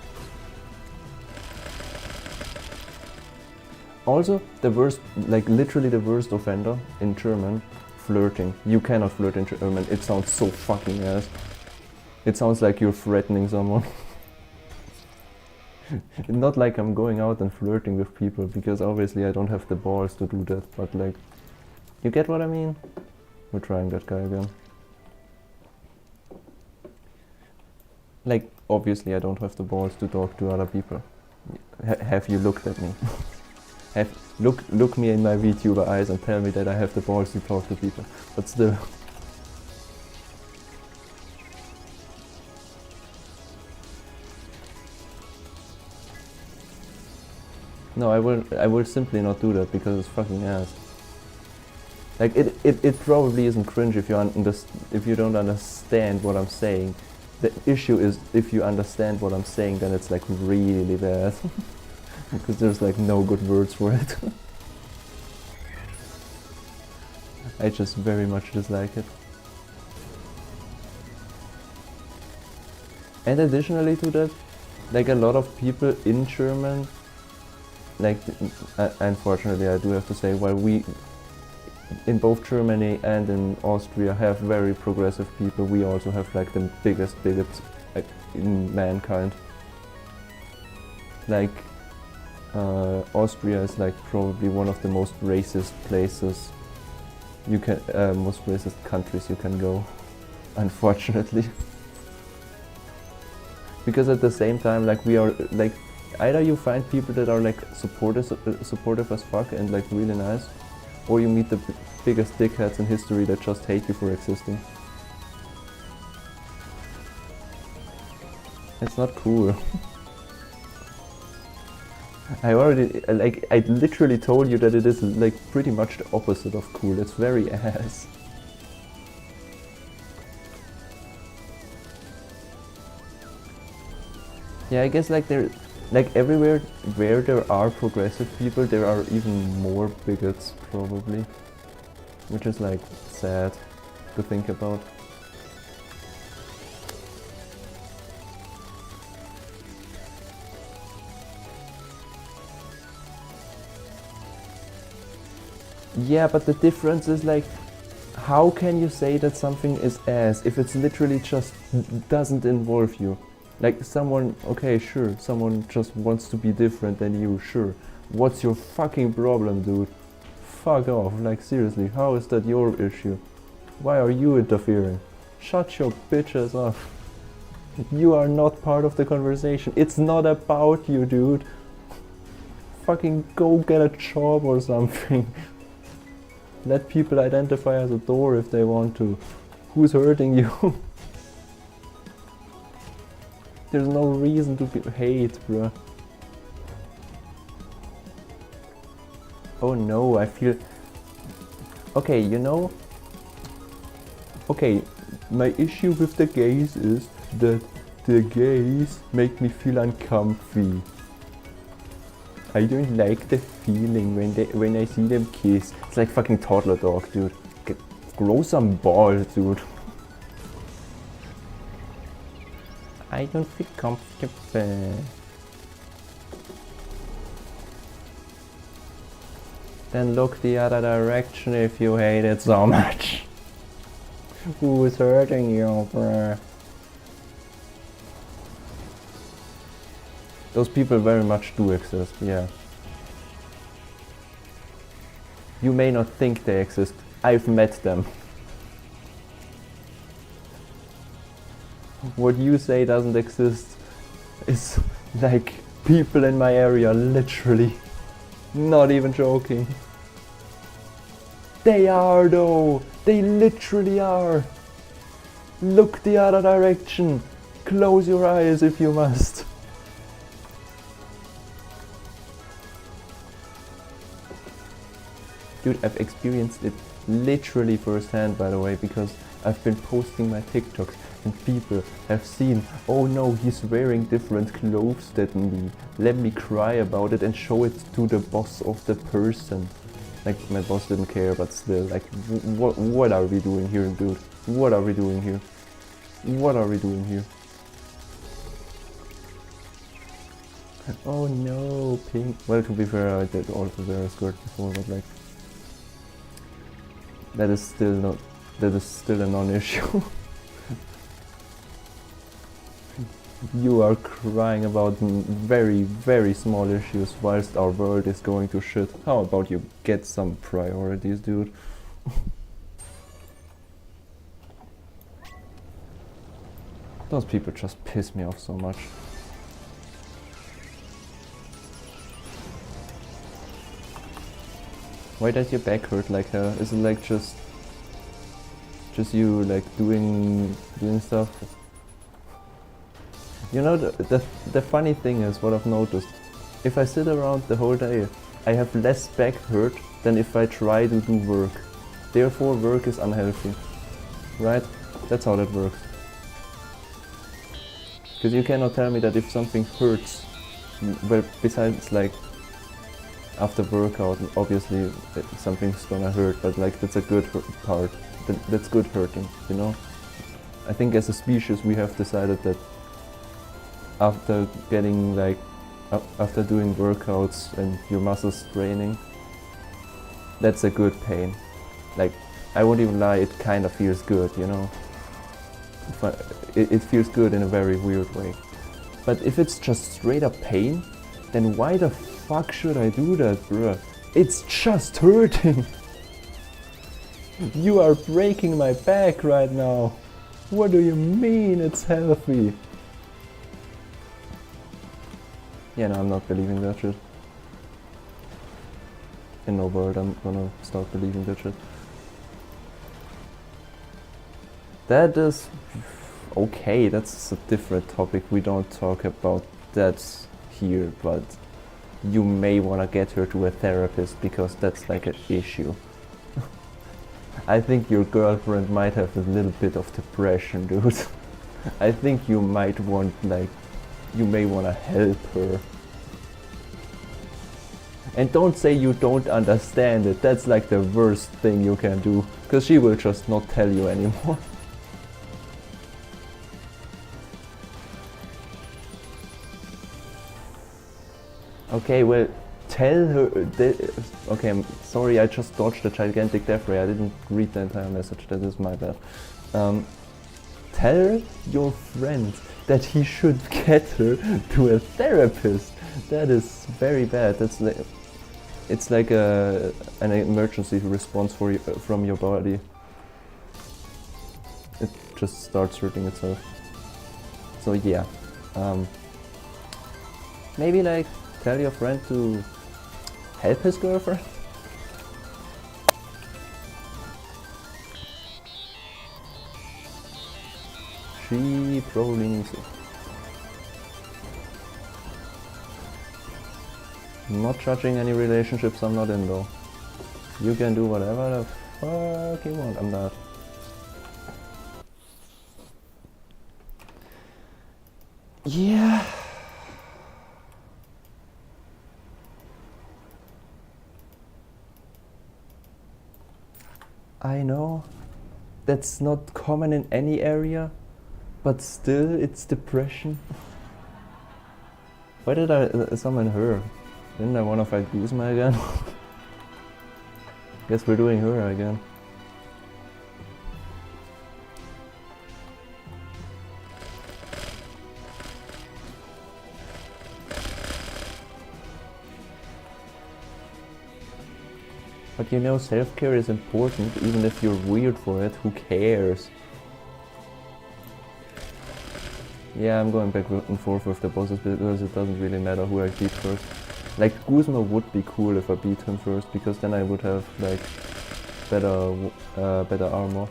Also, the worst, like literally the worst offender in German, flirting. You cannot flirt in German, it sounds so fucking ass. It sounds like you're threatening someone. Not like I'm going out and flirting with people, because obviously I don't have the balls to do that, but like, you get what I mean? We're trying that guy again. Like, obviously I don't have the balls to talk to other people. Have you looked at me? Look me in my VTuber eyes and tell me that I have the balls to talk to people, but still. No, I will simply not do that, because it's fucking ass. Like it probably isn't cringe if you don't understand what I'm saying. The issue is if you understand what I'm saying, then it's like really bad. Because there's like no good words for it. I just very much dislike it. And additionally to that, like a lot of people in German, like unfortunately I do have to say, while we in both Germany and in Austria have very progressive people, we also have like the biggest bigots in mankind. Like Austria is like probably one of the most racist places you can, most racist countries you can go, unfortunately. Because at the same time, like we are like, either you find people that are like supportive as fuck and like really nice, or you meet the biggest dickheads in history that just hate you for existing. It's not cool. I literally told you that it is like pretty much the opposite of cool. It's very ass. Yeah, I guess like everywhere where there are progressive people, there are even more bigots probably, which is like sad to think about. Yeah, but the difference is like, how can you say that something is ass if it's literally just doesn't involve you? Like someone, okay, sure, someone just wants to be different than you, sure. What's your fucking problem, dude? Fuck off, like seriously, how is that your issue? Why are you interfering? Shut your bitches off. You are not part of the conversation. It's not about you, dude. Fucking go get a job or something. Let people identify as a door if they want to. Who's hurting you? There's no reason to hate, bruh. Oh no, I feel... Okay, you know... Okay, my issue with the gays is that the gays make me feel uncomfy. I don't like the feeling when I see them kiss. It's like fucking toddler dog, dude. Grow some balls, dude. I don't feel comfortable. Then look the other direction if you hate it so much. Who's hurting you, bruh? Those people very much do exist, yeah. You may not think they exist. I've met them. What you say doesn't exist is like people in my area, literally. Not even joking. They are though! They literally are! Look the other direction! Close your eyes if you must. Dude, I've experienced it literally firsthand, by the way, because I've been posting my TikToks and people have seen, oh no, he's wearing different clothes than me. Let me cry about it and show it to the boss of the person. Like, my boss didn't care, but still, like, what are we doing here, dude? What are we doing here? What are we doing here? Oh no, pink. Well, to be fair, I did also wear a skirt before, but like, that is still a non-issue. You are crying about very, very small issues whilst our world is going to shit. How about you get some priorities, dude? Those people just piss me off so much. Why does your back hurt like hell? Is it like just you like doing stuff? You know, the funny thing is, what I've noticed, if I sit around the whole day, I have less back hurt than if I try to do work. Therefore, work is unhealthy. Right? That's how that works. Because you cannot tell me that if something hurts, well, besides like after workout, obviously something's gonna hurt, but like that's a good part. That's good hurting, you know? I think as a species we have decided that after getting like, after doing workouts and your muscles straining, that's a good pain. Like, I won't even lie, it kind of feels good, you know? It feels good in a very weird way. But if it's just straight up pain, then why the fuck should I do that, bruh? It's just hurting! You are breaking my back right now! What do you mean it's healthy? Yeah, no, I'm not believing that shit. In no world I'm gonna start believing that shit. That is... okay, that's a different topic. We don't talk about that here, but you may wanna get her to a therapist because that's like an issue. I think your girlfriend might have a little bit of depression, dude. I think you might want, like, you may wanna help her. And don't say you don't understand it, that's like the worst thing you can do, because she will just not tell you anymore. Okay, well, tell her okay, I'm sorry, I just dodged a gigantic death ray. I didn't read the entire message, that is my bad. Tell your friend that he should get her to a therapist. That is very bad. That's like, it's like an emergency response for you, from your body. It just starts hurting itself. So yeah, maybe like tell your friend to help his girlfriend. She probably needs it. I'm not judging any relationships I'm not in though. You can do whatever the fuck you want, I'm not. Yeah. I know that's not common in any area, But still, it's depression. Why did I summon her? Didn't I wanna fight Guzma again? Guess we're doing her again. But you know, self-care is important, even if you're weird for it, who cares? Yeah, I'm going back and forth with the bosses because it doesn't really matter who I beat first. Like, Guzma would be cool if I beat him first, because then I would have, like, better armor.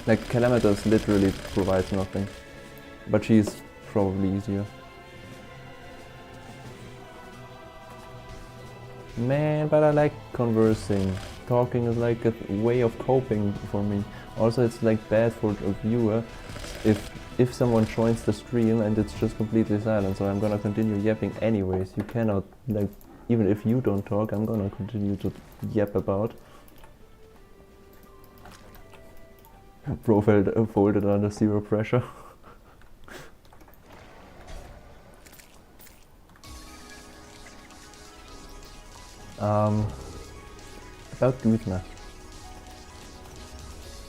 Like, Calamitas literally provides nothing, but she's probably easier. Man, but I like conversing. Talking is like a way of coping for me. Also, it's like bad for a viewer if someone joins the stream and it's just completely silent, so I'm gonna continue yapping anyways. You cannot, like, even if you don't talk, I'm gonna continue to yap about. Bro folded under zero pressure. About Guzma.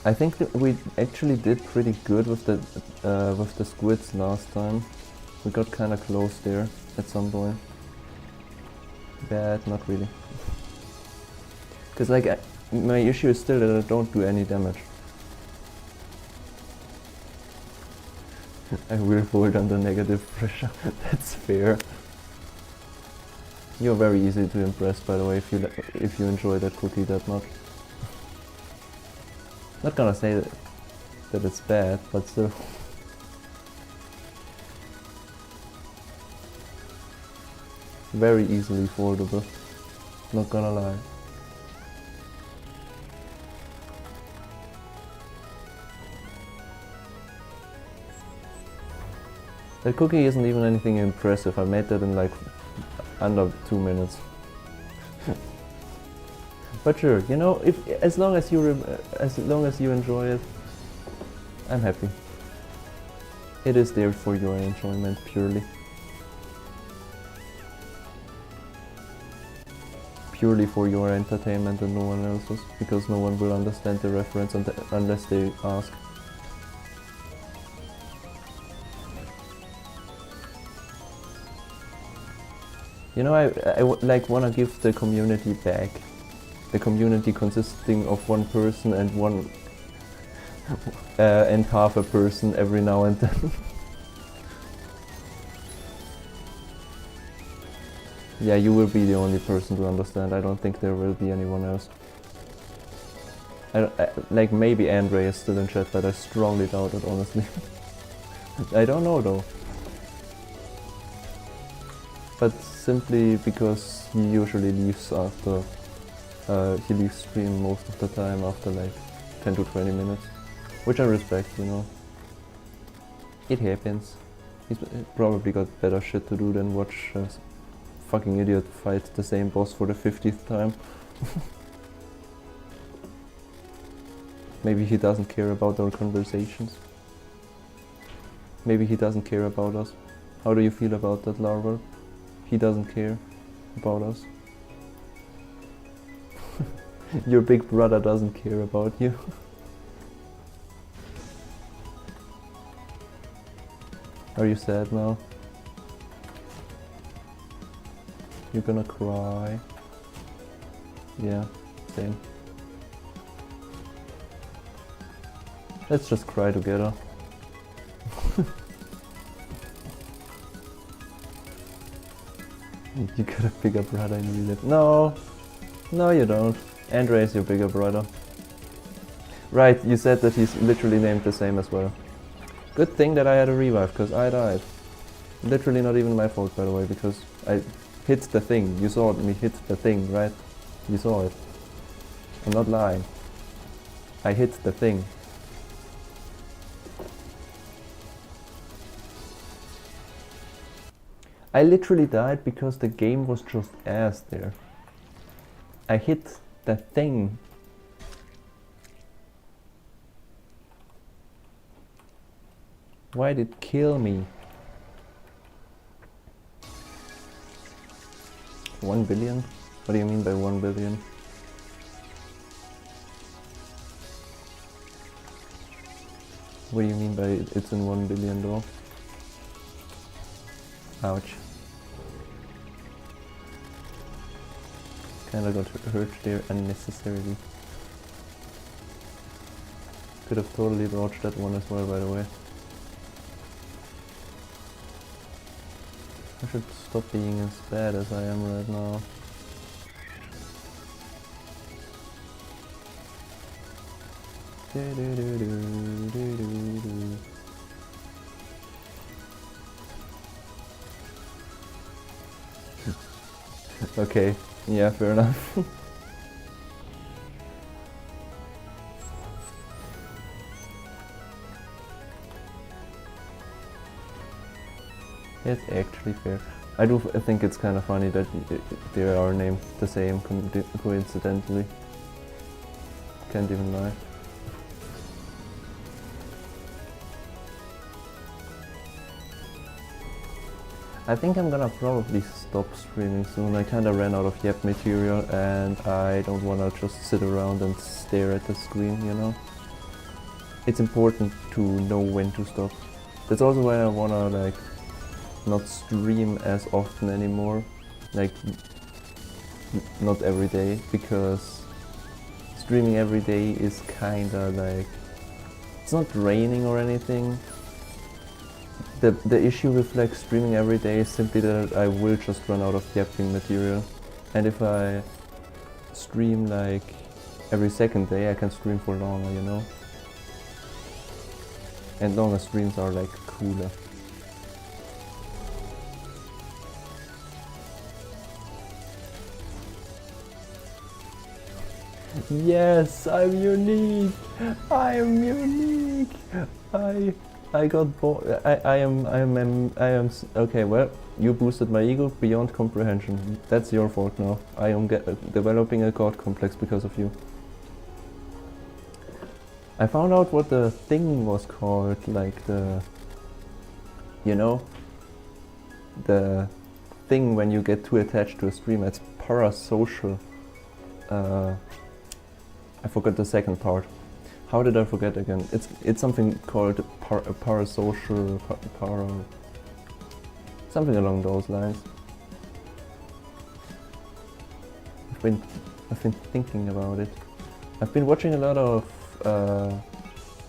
I think that we actually did pretty good with the squids last time. We got kinda close there at some point. Bad, not really. Cause like, my issue is still that I don't do any damage. I will fold under negative pressure. That's fair. You're very easy to impress, by the way, if you enjoy that cookie that much. Not gonna say that it's bad, but still. Very easily foldable. Not gonna lie. That cookie isn't even anything impressive. I made that in like under 2 minutes. But sure, you know, as long as you enjoy it, I'm happy. It is there for your enjoyment purely. Purely for your entertainment and no one else's, because no one will understand the reference unless they ask. You know, I like wanna give the community back. The community consisting of one person and one and half a person every now and then. Yeah, you will be the only person to understand. I don't think there will be anyone else. Like, maybe Andre is still in chat, but I strongly doubt it, honestly. I don't know though. But simply because he usually leaves after he leaves stream most of the time after like 10 to 20 minutes, which I respect, you know. It happens. He's probably got better shit to do than watch a fucking idiot fight the same boss for the 50th time. Maybe he doesn't care about our conversations. Maybe he doesn't care about us. How do you feel about that, Larval? He doesn't care about us. Your big brother doesn't care about you. Are you sad now? You're gonna cry? Yeah, same. Let's just cry together. You got a bigger brother in real life. No! No, you don't. Andre is your bigger brother. Right, you said that he's literally named the same as well. Good thing that I had a revive, because I died. Literally not even my fault, by the way, because I hit the thing. You saw me hit the thing, right? You saw it. I'm not lying. I hit the thing. I literally died because the game was just ass there. I hit the thing. Why did it kill me? 1 billion? What do you mean by 1 billion? What do you mean by it's in 1 billion though? Ouch. Kinda got hurt there unnecessarily. Could have totally dodged that one as well, by the way. I should stop being as bad as I am right now. Okay, yeah, fair enough. It's actually fair. I think it's kind of funny that they are named the same coincidentally. Can't even lie. I think I'm gonna probably stop streaming soon. I kinda ran out of yap material and I don't wanna just sit around and stare at the screen, you know? It's important to know when to stop. That's also why I wanna like not stream as often anymore, like not every day, because streaming every day is kinda like, it's not draining or anything. The issue with like streaming every day is simply that I will just run out of yapping material, and if I stream like every second day I can stream for longer, you know? And longer streams are like cooler. Yes, I'm unique. I am unique. I got bored. I am. Okay, well, you boosted my ego beyond comprehension. That's your fault now. I am developing a god complex because of you. I found out what the thing was called, like the, you know, the thing when you get too attached to a stream. It's parasocial. I forgot the second part. How did I forget again? It's something called parasocial, something along those lines. I've been thinking about it. I've been watching a lot of.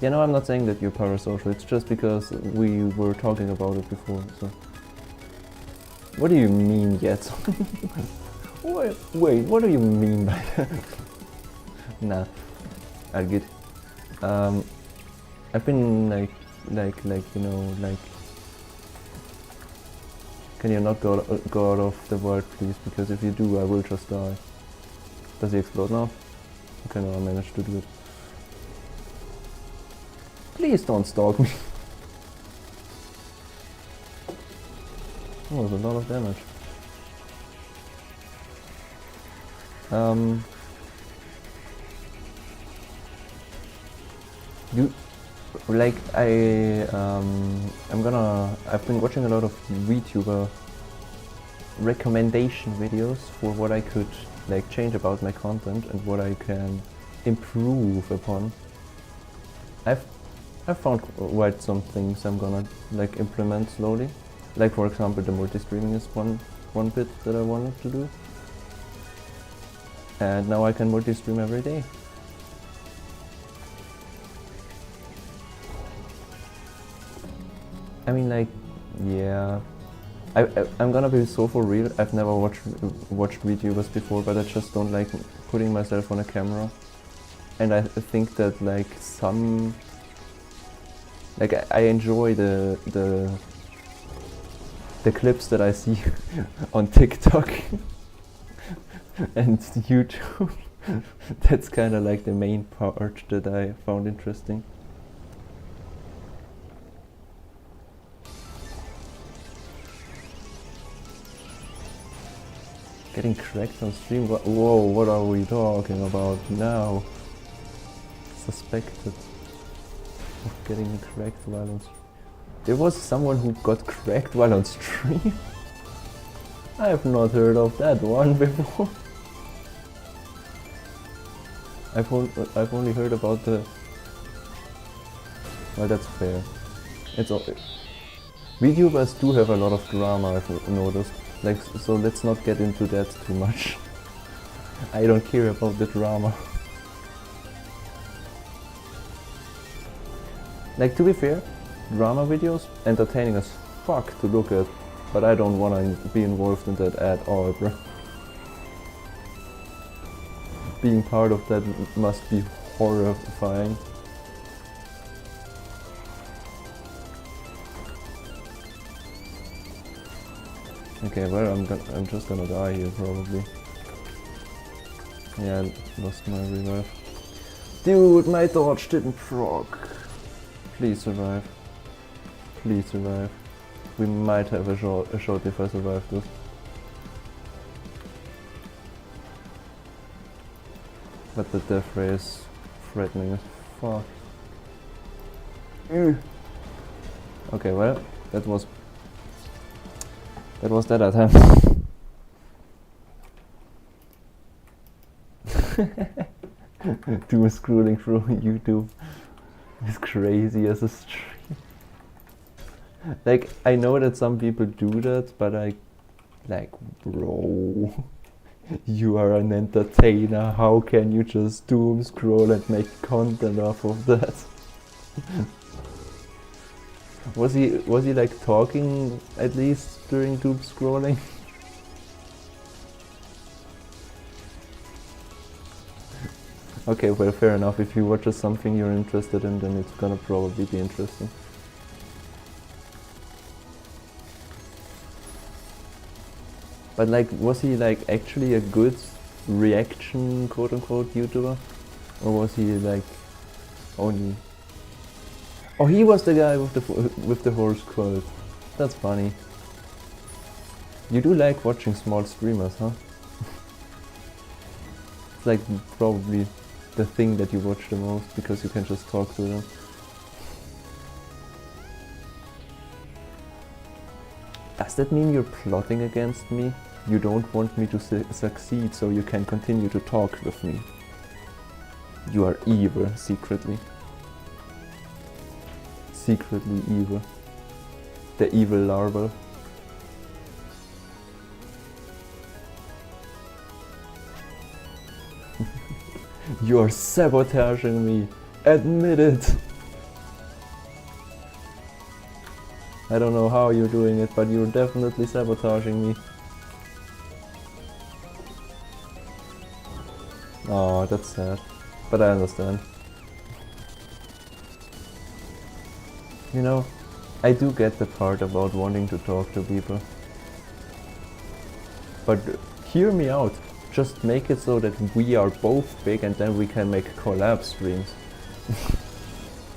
You know, I'm not saying that you're parasocial. It's just because we were talking about it before. So, what do you mean yet? Wait, what do you mean by that? Nah, I'll get. I've been like, you know, like. Can you not go out of the world, please? Because if you do, I will just die. Does he explode now? Okay, no, I managed to do it. Please don't stalk me. Oh, there's a lot of damage. Like I've been watching a lot of VTuber recommendation videos for what I could like change about my content and what I can improve upon. I've found quite some things I'm gonna like implement slowly. Like for example, the multi-streaming is one bit that I wanted to do. And now I can multi-stream every day. I mean, like, yeah. I'm gonna be so for real. I've never watched VTubers before, but I just don't like putting myself on a camera. And I think that like I enjoy the clips that I see on TikTok and YouTube. That's kind of like the main part that I found interesting. Getting cracked on stream? Whoa, what are we talking about now? Suspected of getting cracked while on stream. There was someone who got cracked while on stream? I have not heard of that one before. I've only heard about the... Well, that's fair. It's all... VTubers do have a lot of drama, I've noticed. Like, so let's not get into that too much. I don't care about the drama. Like, to be fair, drama videos, entertaining as fuck to look at, but I don't wanna be involved in that at all, bro. Being part of that must be horrifying. Okay, well, I'm just gonna die here probably. Yeah, I lost my revive. Dude, my dodge didn't proc. Please survive. Please survive. We might have a shot if I survive this. But the death ray is threatening as fuck. Okay, well, that was that attempt. Doom scrolling through YouTube is crazy as a stream. Like, I know that some people do that, but like, bro, you are an entertainer, how can you just doom scroll and make content off of that? Was he like talking at least during doom scrolling? Okay, well, fair enough. If he watches something you're interested in, then it's gonna probably be interesting. But like, was he like actually a good reaction, quote-unquote, YouTuber? Or was he like only... Oh, he was the guy with the horse quote. That's funny. You do like watching small streamers, huh? It's like probably the thing that you watch the most because you can just talk to them. Does that mean you're plotting against me? You don't want me to succeed so you can continue to talk with me. You are evil, secretly. Secretly evil. The evil larva. You're sabotaging me. Admit it. I don't know how you're doing it, but you're definitely sabotaging me. Oh, that's sad. But I understand. You know, I do get the part about wanting to talk to people. But hear me out. Just make it so that we are both big and then we can make collab streams.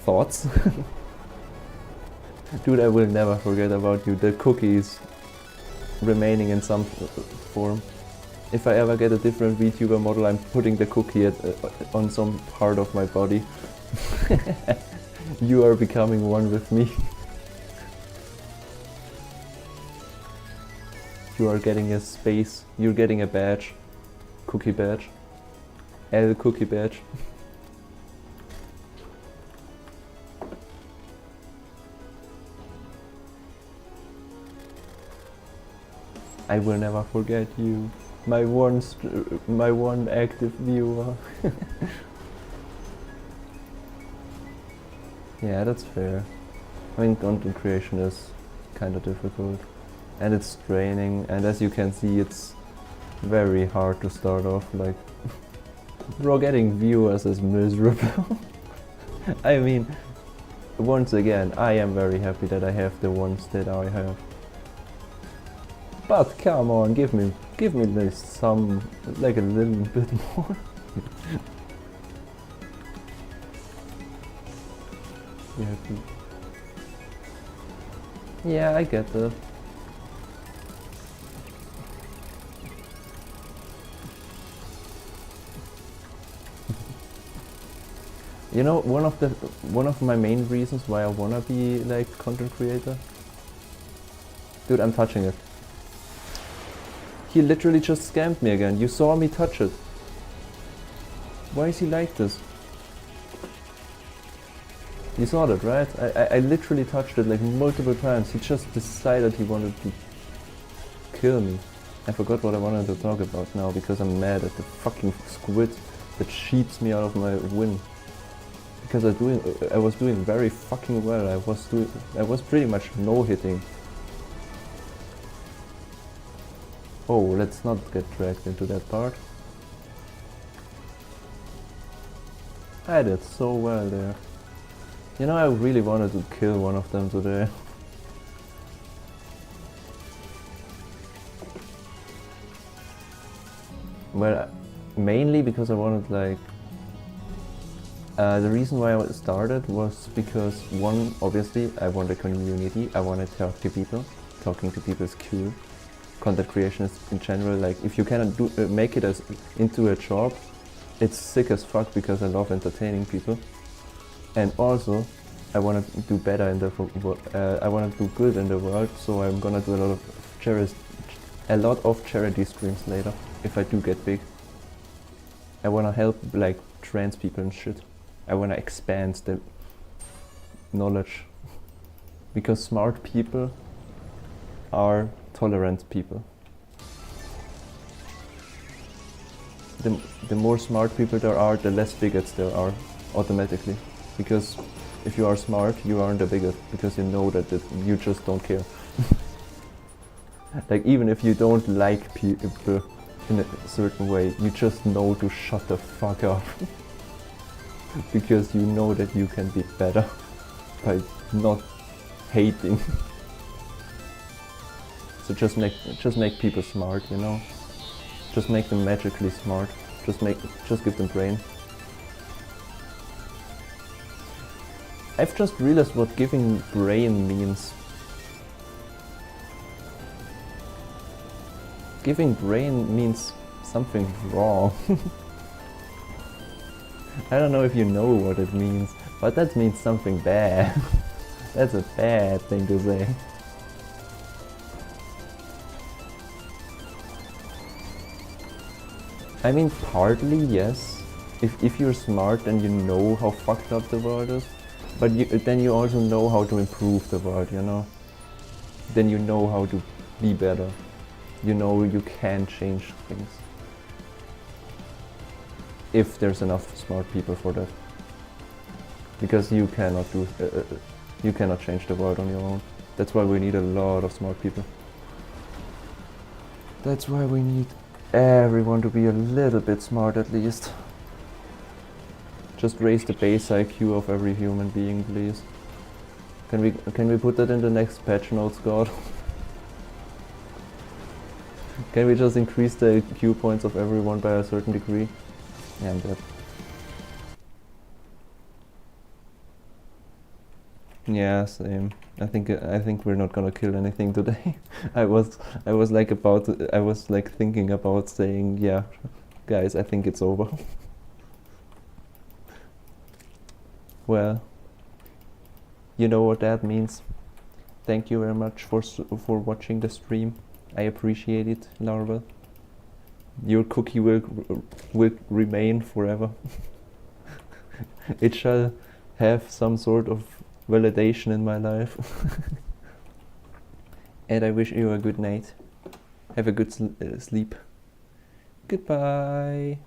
Thoughts? Dude, I will never forget about you. The cookies remaining in some form. If I ever get a different VTuber model, I'm putting the cookie on some part of my body. You are becoming one with me. You are getting a space. You're getting a badge. Cookie badge. L cookie badge. I will never forget you. My one active viewer. Yeah, that's fair. I mean, content creation is kind of difficult. And it's draining, and as you can see, it's very hard to start off. Like, bro, getting viewers is miserable. I mean, once again, I am very happy that I have the ones that I have. But come on, give me this some, like a little bit more. You have to... Yeah, I get that. You know, one of my main reasons why I wanna be like content creator. Dude, I'm touching it. He literally just scammed me again. You saw me touch it. Why is he like this? You saw that, right? I literally touched it like multiple times. He just decided he wanted to kill me. I forgot what I wanted to talk about now because I'm mad at the fucking squid that cheats me out of my win. Because I was doing very fucking well. I was pretty much no-hitting. Oh, let's not get dragged into that part. I did so well there. You know, I really wanted to kill one of them today. Well, mainly because I wanted like... the reason why I started was because one, obviously, I want a community, I want to talk to people. Talking to people is cool. Content creation is in general, like, if you cannot make it into a job, it's sick as fuck because I love entertaining people. And also, I want to do better in the I want to do good in the world, so I'm gonna do a lot of charity streams later if I do get big. I want to help like trans people and shit. I want to expand the knowledge because smart people are tolerant people. The more smart people there are, the less bigots there are automatically. Because if you are smart, you aren't a bigot because you know that you just don't care. Like even if you don't like people in a certain way, you just know to shut the fuck up. Because you know that you can be better by not hating. So just make people smart, you know? Just make them magically smart. Just give them brain. I've just realized what giving brain means. Giving brain means something wrong. I don't know if you know what it means, but that means something bad. That's a bad thing to say. I mean, partly yes. If you're smart and you know how fucked up the world is, but then you also know how to improve the world, you know? Then you know how to be better. You know you can change things. If there's enough smart people for that. Because you cannot change the world on your own. That's why we need a lot of smart people. That's why we need everyone to be a little bit smart at least. Just raise the base IQ of every human being, please. Can we put that in the next patch notes, God? Can we just increase the IQ points of everyone by a certain degree? Yeah, I'm dead. Yeah, same. I think we're not gonna kill anything today. I was like thinking about saying, yeah, guys, I think it's over. Well, you know what that means. Thank you very much for watching the stream. I appreciate it, Larva. Your cookie will remain forever. It shall have some sort of validation in my life. And I wish you a good night. Have a good sleep. Goodbye.